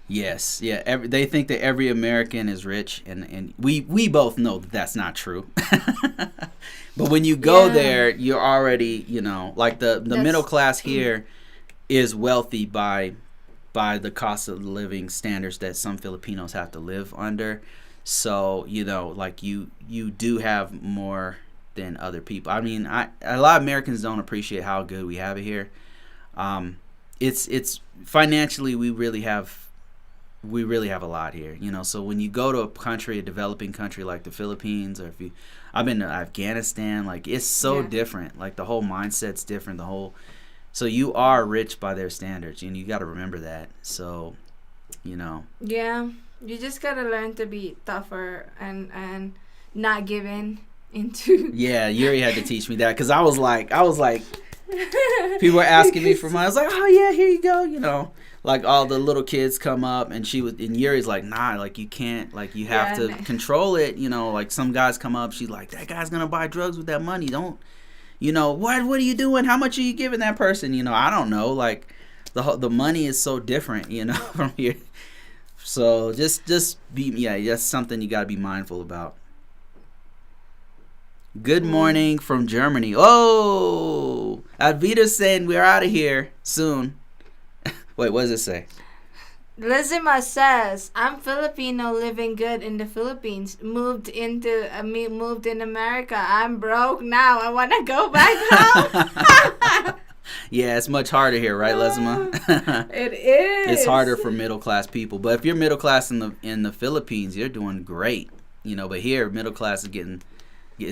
Yes, yeah. They think that every American is rich, and we both know that that's not true. But when you go there, you're already, like the middle class here is wealthy by the cost of living standards that some Filipinos have to live under. So like you do have more than other people. I mean, a lot of Americans don't appreciate how good we have it here. It's financially we really have a lot here, so when you go to a developing country like the Philippines, or I've been to Afghanistan, like it's so different, like the whole mindset's different, so you are rich by their standards, and you got to remember that. So yeah, you just gotta learn to be tougher and not give in into yeah, Yuri had to teach me that, because I was like people were asking me for money. I was like, oh yeah, here you go, like all the little kids come up, and Yuri's like, nah, like you can't, like you have to control it, like some guys come up, she's like, that guy's gonna buy drugs with that money, don't, what are you doing, how much are you giving that person, I don't know, like the money is so different, from here. So just be, that's something you gotta be mindful about. Good morning from Germany. Oh, Alvida's saying we're out of here soon. Wait, what does it say? Lezima says, I'm Filipino living good in the Philippines. Moved in America. I'm broke now. I want to go back home. Yeah, it's much harder here, right, Lezima? It is. It's harder for middle class people. But if you're middle class in the Philippines, you're doing great. But here, middle class is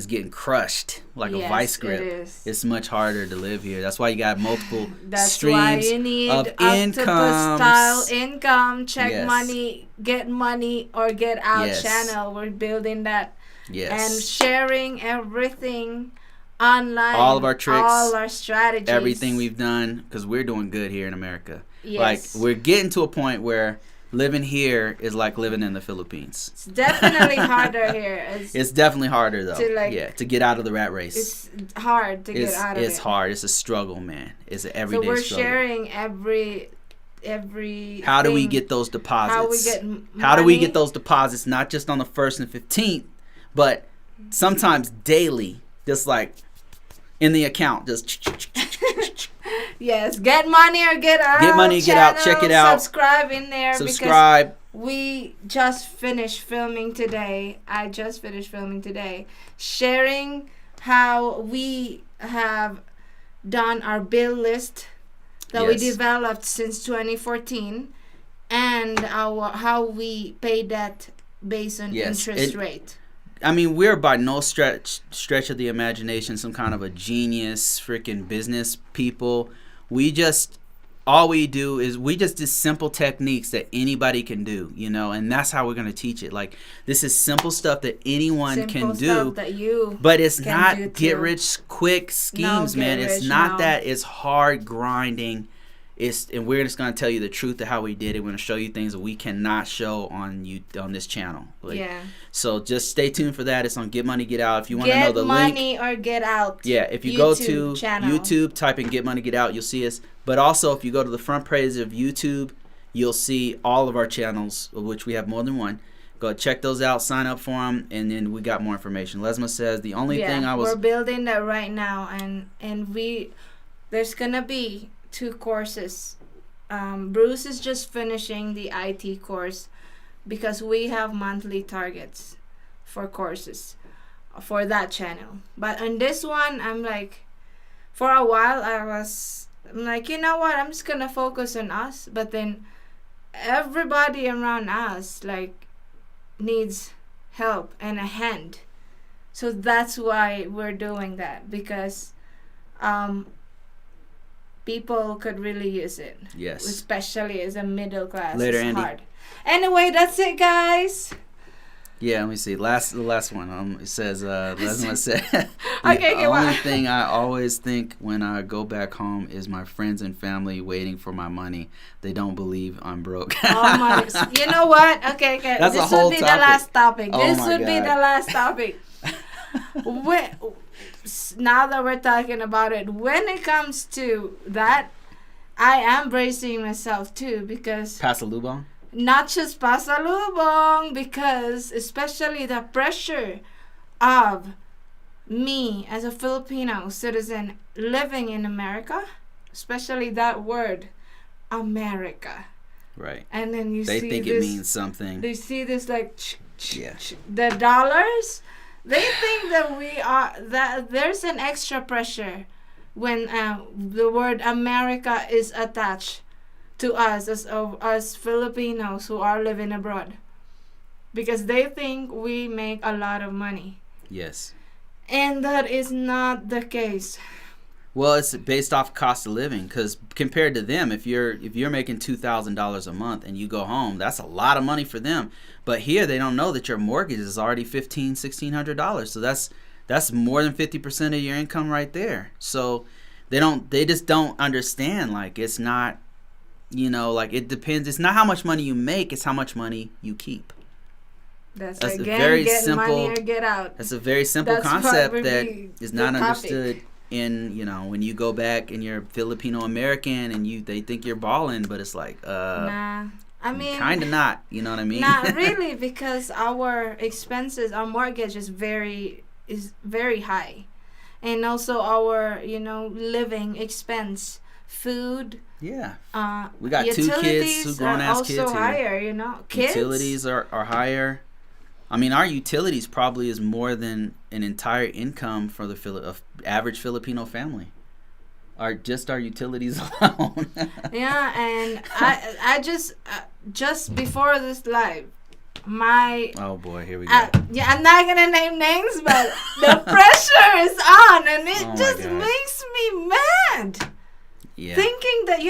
getting crushed like a vice grip. It's much harder to live here. That's why you got multiple streams you need of income. Style income, check money, get money or get out channel. We're building that. Yes. And sharing everything online. All of our tricks, all our strategies, everything we've done, because we're doing good here in America. Yes. Like we're getting to a point where living here is like living in the Philippines. It's definitely harder here. It's definitely harder though. To get out of the rat race. It's hard to get out of it. It's hard. It's a struggle, man. It's an everyday struggle. So we're sharing every. How do we get those deposits? How we get money? How do we get those deposits? Not just on the 1st and 15th, but sometimes daily. Just like in the account, just. Yes, get money or get out. Get money, get out. Check it out. Subscribe in there. Subscribe. Because we just finished filming today. I just finished filming today, sharing how we have done our bill list that we developed since 2014, and how we pay that based on interest rate. I mean, we're by no stretch of the imagination some kind of a genius freaking business people. We just, all we do is we just do simple techniques that anybody can do, you know, and that's how we're going to teach it. Like, this is simple stuff that anyone can do, that you but it's can not get rich quick schemes, man. It's not that. It's hard grinding. And we're just going to tell you the truth of how we did it. We're going to show you things that we cannot show on this channel. Like, yeah. So just stay tuned for that. It's on Get Money, Get Out. If you want to know the link. Get Money or Get Out. Yeah, if you go to YouTube, type in Get Money, Get Out, you'll see us. But also, if you go to the front page of YouTube, you'll see all of our channels, of which we have more than one. Go check those out, sign up for them, and then we got more information. Lezima says the only thing we're building that right now, and there's going to be 2 courses. Bruce is just finishing the IT course because we have monthly targets for courses for that channel. But on this one, I'm like, for a while I'm like, you know what, I'm just gonna focus on us. But then everybody around us like needs help and a hand. So that's why we're doing that, because people could really use it. Yes. Especially as a middle class. Later, it's Andy. hard. Anyway, that's it, guys. Yeah, let me see. The last one. It says, Lezima said, okay, the only thing I always think when I go back home is my friends and family waiting for my money. They don't believe I'm broke. Oh my! You know what? Okay. That's this a whole would be topic. The last topic. Oh this my would God. be the last topic. Now that we're talking about it, when it comes to that, I am bracing myself too, because Pasalubong? Not just pasalubong, because especially the pressure of me as a Filipino citizen living in America, especially that word, America. Right. And then they think it means something. They see this like the dollars. They think that there's an extra pressure when the word America is attached to us as Filipinos who are living abroad, because they think we make a lot of money. Yes. And that is not the case. Well, it's based off cost of living, because compared to them, if you're making $2,000 a month and you go home, that's a lot of money for them. But here they don't know that your mortgage is already $1,600. So that's more than 50% of your income right there. So they just don't understand. Like, it's not, like, it depends. It's not how much money you make, it's how much money you keep. That's again, very get simple money or get out. That's a very simple concept that is not understood in, when you go back and you're Filipino American and they think you're balling, but it's like, nah. I mean, kind of not, you know what I mean? Not really, because our expenses, our mortgage is very high. And also our, living expense, food. Yeah. We got 2 kids, 2 grown-ass kids here. Also higher, Kids? Utilities are higher. I mean, our utilities probably is more than an entire income for the average Filipino family. Our utilities alone. Yeah, and I just before this live, oh boy, here we go. I'm not gonna name names, but the pressure is on, and it just makes me mad. Yeah. Thinking that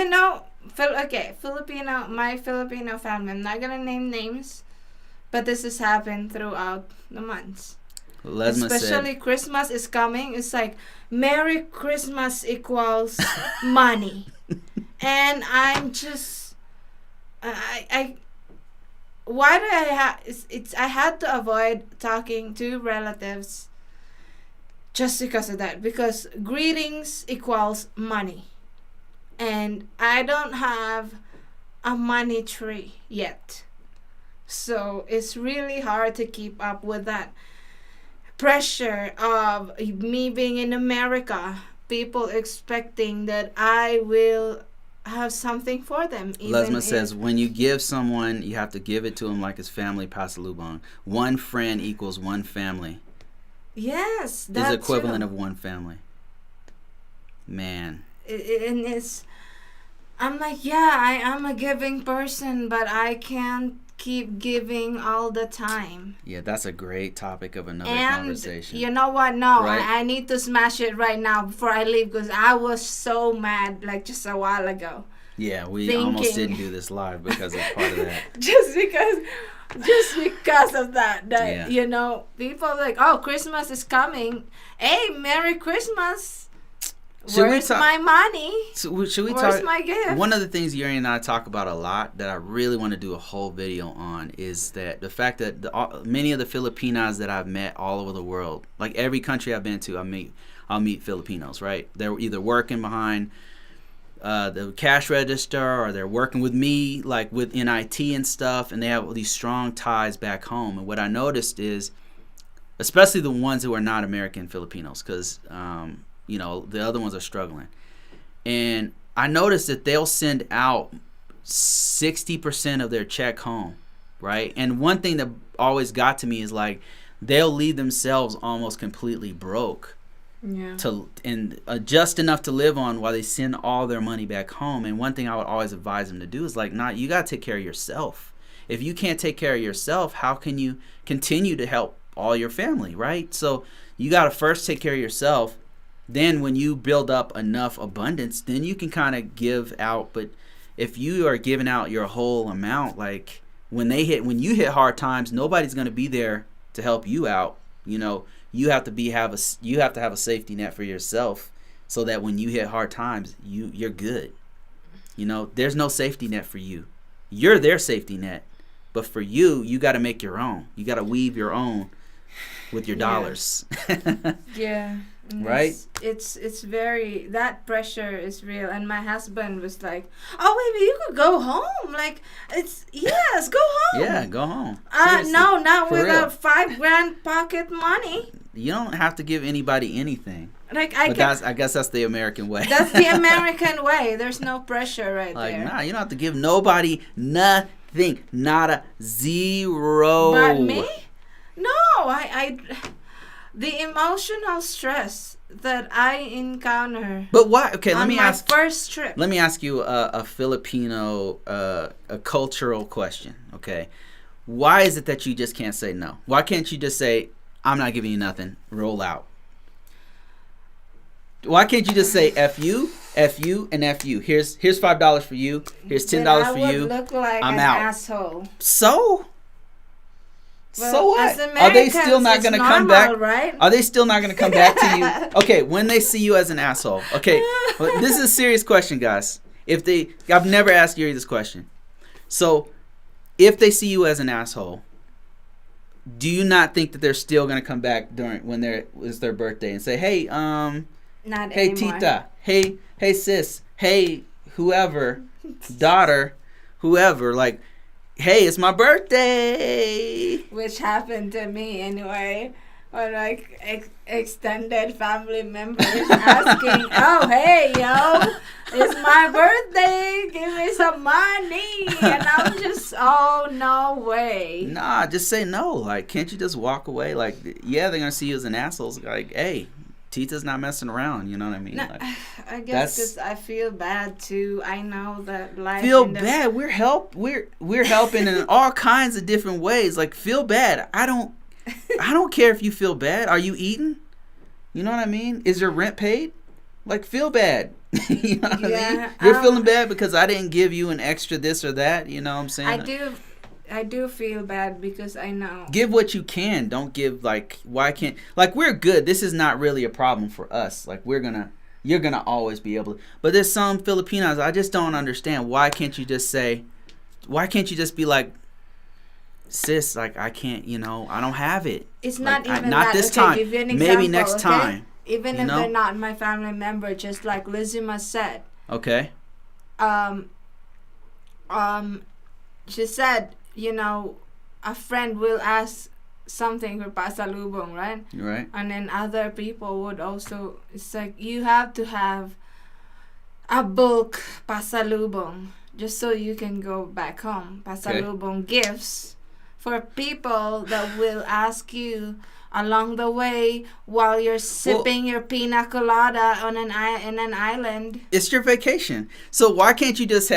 my Filipino family. I'm not gonna name names, but this has happened throughout the months. Especially Christmas is coming. It's like Merry Christmas equals money, and I'm just why do I had to avoid talking to relatives just because of that, because greetings equals money, and I don't have a money tree yet, so it's really hard to keep up with that pressure of me being in America, people expecting that I will have something for them. Lezima says, when you give someone, you have to give it to them like it's family pasalubong. One friend equals one family. Yes, that's is equivalent of one family. Man. I'm like, yeah, I am a giving person, but I can't keep giving all the time. Yeah, that's a great topic of another And conversation. you know what? No, Right? I need to smash it right now before I leave because I was so mad like just a while ago. Yeah, we thinking. almost didn't do this live because of part of that. just because of that Yeah. you know, people are like, oh, Christmas is coming. Hey, Merry Christmas. Where's my money? So should we Where's talk? my gift? One of the things Yuri and I talk about a lot that I really want to do a whole video on is that the fact that many of the Filipinas that I've met all over the world, like every country I've been to, I'll meet Filipinos, right? They're either working behind the cash register or they're working with me, like within IT and stuff, and they have these strong ties back home. And what I noticed is, especially the ones who are not American Filipinos, because you know, the other ones are struggling. And I noticed that they'll send out 60% of their check home, right? And one thing that always got to me is like they'll leave themselves almost completely broke. Yeah. And just enough to live on while they send all their money back home. And one thing I would always advise them to do is like, nah, you got to take care of yourself. If you can't take care of yourself, how can you continue to help all your family, right? So you got to first take care of yourself. Then when you build up enough abundance, then you can kind of give out. But if you are giving out your whole amount, like when you hit hard times, nobody's going to be there to help you out. You know, you have to have a safety net for yourself so that when you hit hard times, you're good. You know, there's no safety net for you. You're their safety net. But for you, you got to make your own. You got to weave your own with your dollars. Yeah. Right? It's very, that pressure is real. And my husband was like, oh, baby, you could go home. Like, yes, go home. Yeah, go home. No, not For without real. $5,000 pocket money. You don't have to give anybody anything. Like I guess that's the American way. That's the American way. There's no pressure there. Nah, you don't have to give nobody nothing. Nada, zero. But me? No, I the emotional stress that I encounter. But why? Okay, let me ask. First trip. Let me ask you a Filipino, a cultural question. Okay, why is it that you just can't say no? Why can't you just say, "I'm not giving you nothing. Roll out"? Why can't you just say F you, and F you? Here's $5 for you. Here's $10 for you. Look like I'm an out. Asshole. So? Well, so what? as Are they still not going to come back? Right? Are they still not going to come back to you? Okay, when they see you as an asshole. Okay, well, this is a serious question, guys. I've never asked Yuri this question. So, if they see you as an asshole, do you not think that they're still going to come back when it's their birthday and say, "Hey, Not hey anymore. Tita, hey sis, hey whoever, daughter, whoever, like, hey, it's my birthday." Which happened to me anyway. Or like extended family members asking, "Oh, hey, yo, it's my birthday. Give me some money." And I'm just, oh, no way. Nah, just say no. Like, can't you just walk away? Like, yeah, they're gonna see you as an asshole. It's like, hey, Tita's not messing around. You know what I mean? No, Like, I guess because I feel bad too. I know that life. feel bad. We're helping in all kinds of different ways. Like, feel bad. I don't care if you feel bad. Are you eating? You know what I mean? Is your rent paid? Like, feel bad. You know what I mean? You're feeling bad because I didn't give you an extra this or that. You know what I'm saying? I do feel bad because I know. Give what you can. Don't give, like, why can't, like, we're good. This is not really a problem for us. Like, you're gonna always be able to. But there's some Filipinos, I just don't understand. Why can't you just be like, sis, like, I can't, I don't have it. It's like, not even not that. this Okay, time. give you an Maybe example, next okay? time. Even if they're not my family member, just like Lezima said. Okay. She said, a friend will ask something for pasalubong, right? Right. And then other people would also, it's like, you have to have a bulk pasalubong just so you can go back home. Pasalubong gifts for people that will ask you along the way while you're sipping your pina colada in an island. It's your vacation. So why can't you just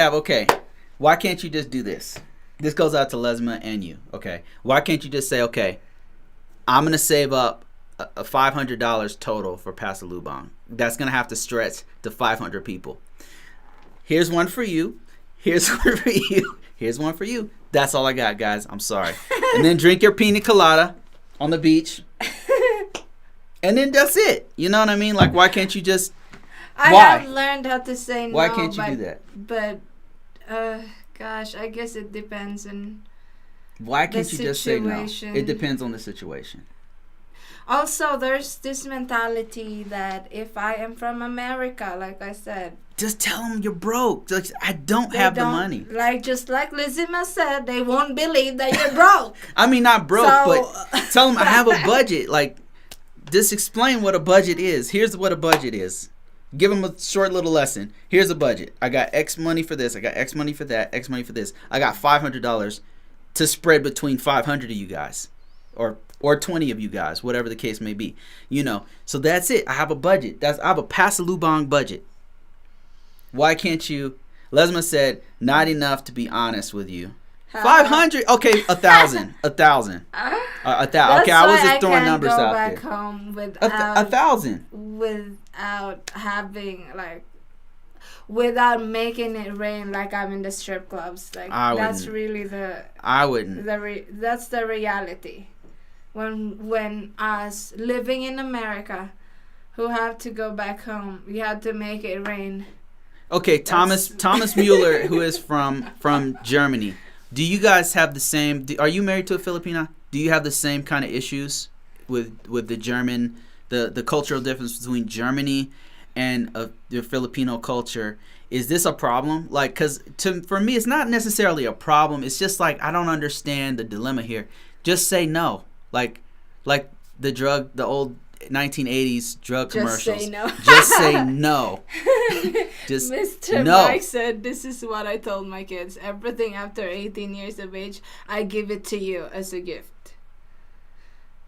do this? this goes out to Lezima and you. Okay, why can't you just say, okay, I'm gonna save up a $500 total for Pass the Lubang. That's gonna have to stretch to 500 people. Here's one for you. Here's one for you. Here's one for you. That's all I got, guys. I'm sorry. And then drink your pina colada on the beach. And then that's it. You know what I mean? Like, why can't you just... I why? have learned how to say no. Why can't you do that? But, gosh, I guess it depends on why can't you just say no? situation. It depends on the situation. Also, there's this mentality that if I am from America, like I said, just tell them you're broke. Like, I don't have the money. Just like Lezima said, they won't believe that you're broke. I mean, not broke, but tell them I have a budget. Like, just explain what a budget is. Here's what a budget is. Give them a short little lesson. Here's a budget. I got X money for this. I got X money for that. X money for this. I got $500 to spread between 500 of you guys, or 20 of you guys, whatever the case may be. You know, so that's it. I have a budget. I have a Pass the Lubang budget. Why can't you? Lezima said, not enough to be honest with you. 500. Okay, 1,000. 1,000. 1,000. Okay, I was just throwing numbers out there. Back home without 1,000. Without having without making it rain like I'm in the strip clubs. Like that's really the. I wouldn't. That's the reality. When us living in America, who have to go back home, we have to make it rain. Okay, Thomas Mueller, who is from Germany. Do you guys have the same? Are you married to a Filipina? Do you have the same kind of issues with the German, the cultural difference between Germany and the Filipino culture? Is this a problem? Like, for me, it's not necessarily a problem. It's just like I don't understand the dilemma here. Just say no. Like the old 1980s drug commercials. Just say no. Just say no. Just Mr. no. Mike said, this is what I told my kids. Everything after 18 years of age, I give it to you as a gift.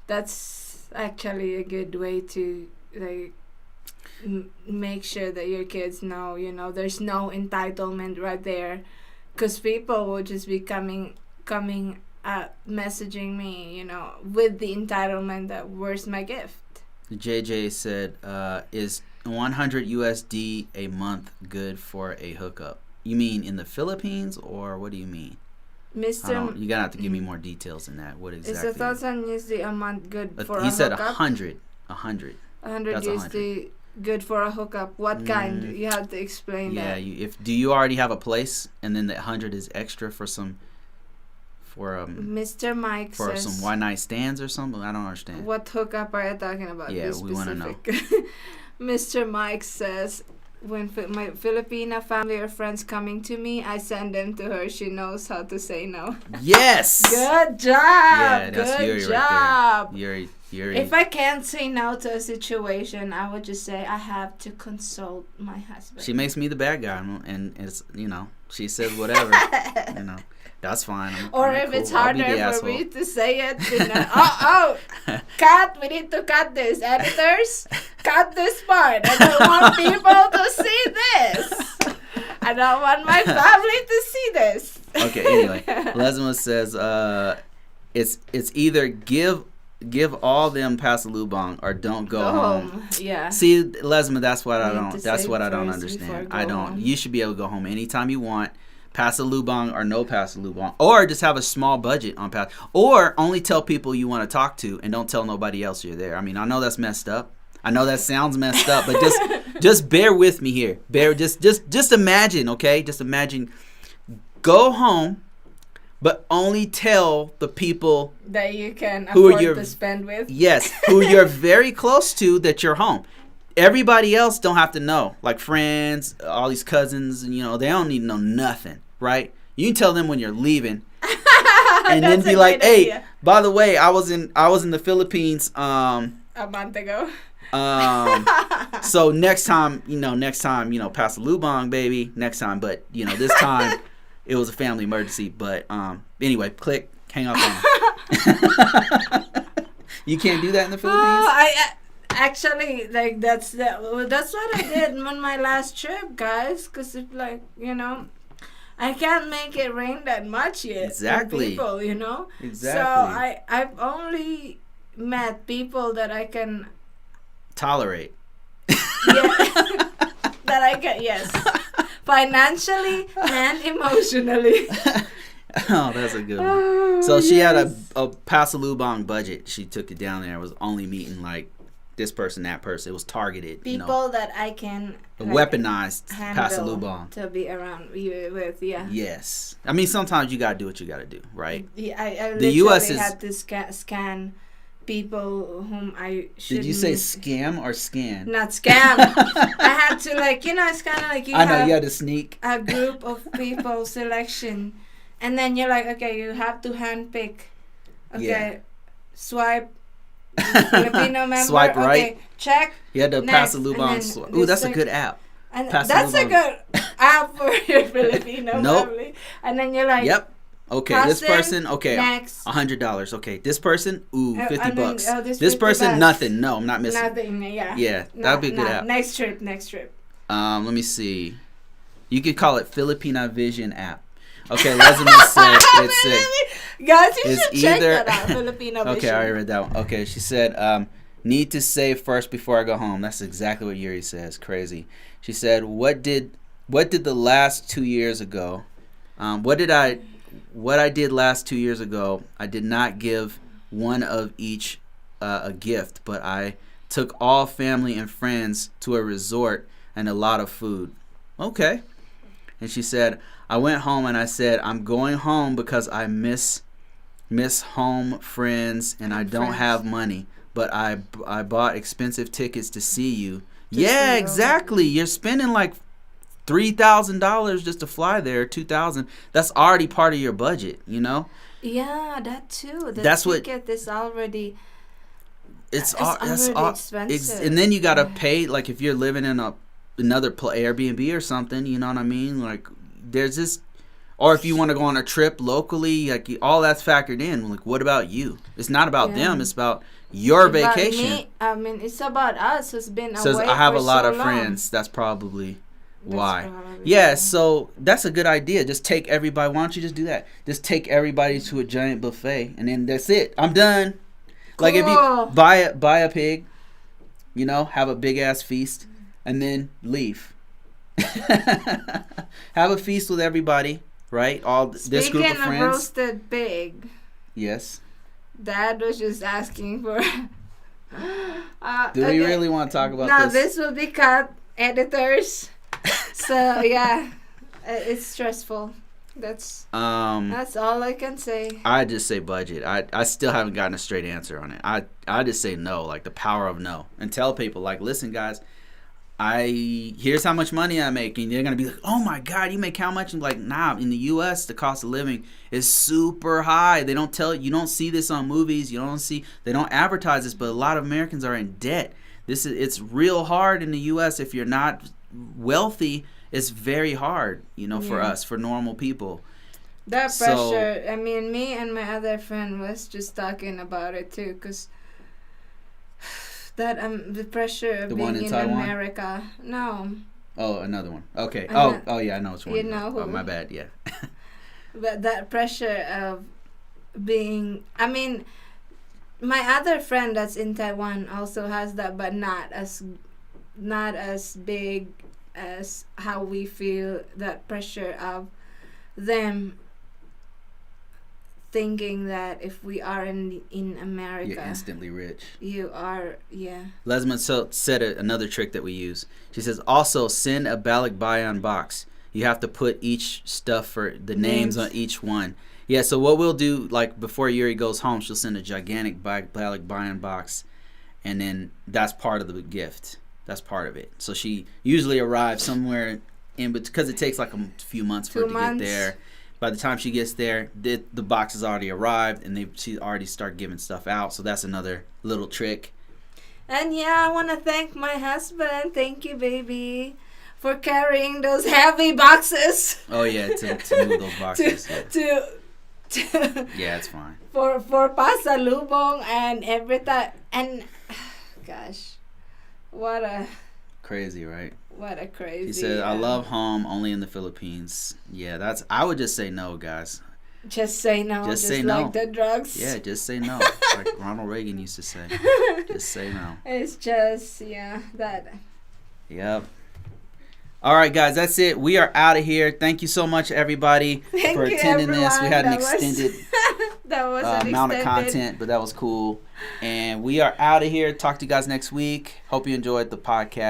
That's actually a good way to make sure that your kids know, there's no entitlement right there. Because people will just be coming messaging me, with the entitlement that where's my gift. JJ said, is 100 USD a month good for a hookup? You mean in the Philippines, or what do you mean? You're going to have to give me more details than that. What exactly? Is 1,000 USD a month good for a hookup? He said 100. 100. 100 That's USD good for a hookup. What kind? You have to explain that. Yeah, do you already have a place, and then the 100 is extra for some... Mr. Mike for says, some one night stands or something? I don't understand. What hookup are you talking about? Yeah, we want to know. Mr. Mike says, when my Filipina family or friends coming to me, I send them to her. She knows how to say no. Yes. Good job. Yeah, that's Good Yuri job. Right there. Yuri. If I can't say no to a situation, I would just say I have to consult my husband. She makes me the bad guy, and it's she says whatever. That's fine. If cool. it's harder for me to say it, cut, we need to cut this. Editors, cut this part. I don't want people to see this. I don't want my family to see this. Okay, anyway. Lezima says it's either give all them Pass the Lubang or don't go home. Yeah. See, Lezima, that's what I don't understand. I don't. Home. You should be able to go home anytime you want. Pass the Lubang or no Pass the Lubang, or just have a small budget on Pass, or only tell people you want to talk to and don't tell nobody else you're there. I mean, I know that's messed up. I know that sounds messed up, but just bear with me here. Just imagine, okay? Just imagine. Go home, but only tell the people that you can afford to spend with. Yes, who you're very close to that you're home. Everybody else don't have to know, like friends, all these cousins, and they don't need to know nothing, right? You can tell them when you're leaving, and then be like, "Hey, idea. By the way, I was in the Philippines a month ago. So next time, Pass the Lubang, baby, next time. But this time, it was a family emergency. But anyway, click, hang up on. You can't do that in the Philippines. Actually, that's what I did on my last trip, guys. Because I can't make it rain that much yet. Exactly. People, you know. Exactly. So I've only met people that I can tolerate. Yeah. That I can, yes, financially and emotionally. Oh, that's a good one. So she had a Pasalubong budget. She took it down there. It was only meeting like this person, that person. It was targeted. People that I can weaponized Pasalubong to be around you with. Yeah. Yes. I mean, sometimes you gotta do what you gotta do, right? Yeah, I the U.S. had to scan people whom I should. Did you say scam or scan? Not scam. I had to it's kind of like you had to sneak a group of people selection, and then you're like, okay, you have to handpick. Okay, yeah. Swipe. Filipino member. Swipe right. Okay, check. You had to Pasalubong. Ooh, that's a good app. And that's a good app for your Filipino family. And then you're like, yep. Okay, this person, okay, next. $100. Okay, this person, ooh, $50. This person, bucks. nothing. No, I'm not missing. Nothing, yeah. Yeah, that'd be a good app. Next trip. Let me see. You could call it Filipina Vision app. Okay, Lezima said guys, you should check that out, Filipino Vision. Okay, I already read that one. Okay, she said, need to save first before I go home. That's exactly what Yuri says. Crazy. She said, what did the last 2 years ago, what I did last 2 years ago, I did not give one of each a gift, but I took all family and friends to a resort and a lot of food. Okay. And she said, I went home and I said, I'm going home because I miss home, friends, and I don't have money, but I bought expensive tickets to see you. Yeah, exactly. You're spending like $3,000 just to fly there, $2,000. That's already part of your budget, you know. Yeah, that too. That's ticket is already. It's already expensive. And then you gotta pay, like if you're living in another Airbnb or something. You know what I mean? Like there's this, or if you want to go on a trip locally, like all that's factored in. Like what about you? It's not about them. It's about your vacation. Me, I mean, it's about us who's been Says away I have for a lot so of long. friends. That's probably. Why? Probably yeah, so that's a good idea. Just take everybody. Why don't you just do that? Just take everybody to a giant buffet, and then that's it. I'm done. Cool. Like if you buy a pig, you know, have a big ass feast, and then leave. Have a feast with everybody, right? This group of friends. Speaking of roasted pig. Yes. Dad was just asking for. Do we really want to talk about this? No, this? this will be cut, editors. So yeah, it's stressful. That's all I can say. I just say budget. I still haven't gotten a straight answer on it. I just say no, like the power of no, and tell people like, listen, guys, here's how much money I make, and they're gonna be like, oh my God, you make how much? And like, nah, in the U.S. the cost of living is super high. They don't tell you don't see this on movies. They don't advertise this, but a lot of Americans are in debt. It's real hard in the U.S. if you're not wealthy. It's very hard, you know, for us, for normal people. That pressure, I mean, me and my other friend was just talking about it too, because that the pressure of being in America. No. Oh, another one. Okay. Oh yeah, I know which one. You know who? Oh, my bad, yeah. But that pressure of being, I mean, my other friend that's in Taiwan also has that, but not as big as how we feel that pressure of them thinking that if we are in America, you're instantly rich. You are, yeah. Lezima said another trick that we use. She says, also send a Balikbayan box. You have to put each stuff for the names on each one. Yeah, so what we'll do, like before Yuri goes home, she'll send a gigantic Balikbayan box, and then that's part of the gift. That's part of it. So she usually arrives somewhere because it takes like a few months for her to get there. By the time she gets there, the box has already arrived, and she already start giving stuff out. So that's another little trick. And yeah, I want to thank my husband. Thank you, baby, for carrying those heavy boxes. Oh yeah, to move those boxes. Yeah, it's fine. For pasalubong and every time, and gosh. What a Crazy, right? What a crazy. He said, I love home, only in the Philippines. Yeah, I would just say no, guys. Just say no. Just say like no. the drugs. Yeah, just say no. Like Ronald Reagan used to say. Just say no. It's just, that. Yep. All right, guys, that's it. We are out of here. Thank you so much, everybody, for attending this. We had an extended amount of content, but that was cool. And we are out of here. Talk to you guys next week. Hope you enjoyed the podcast.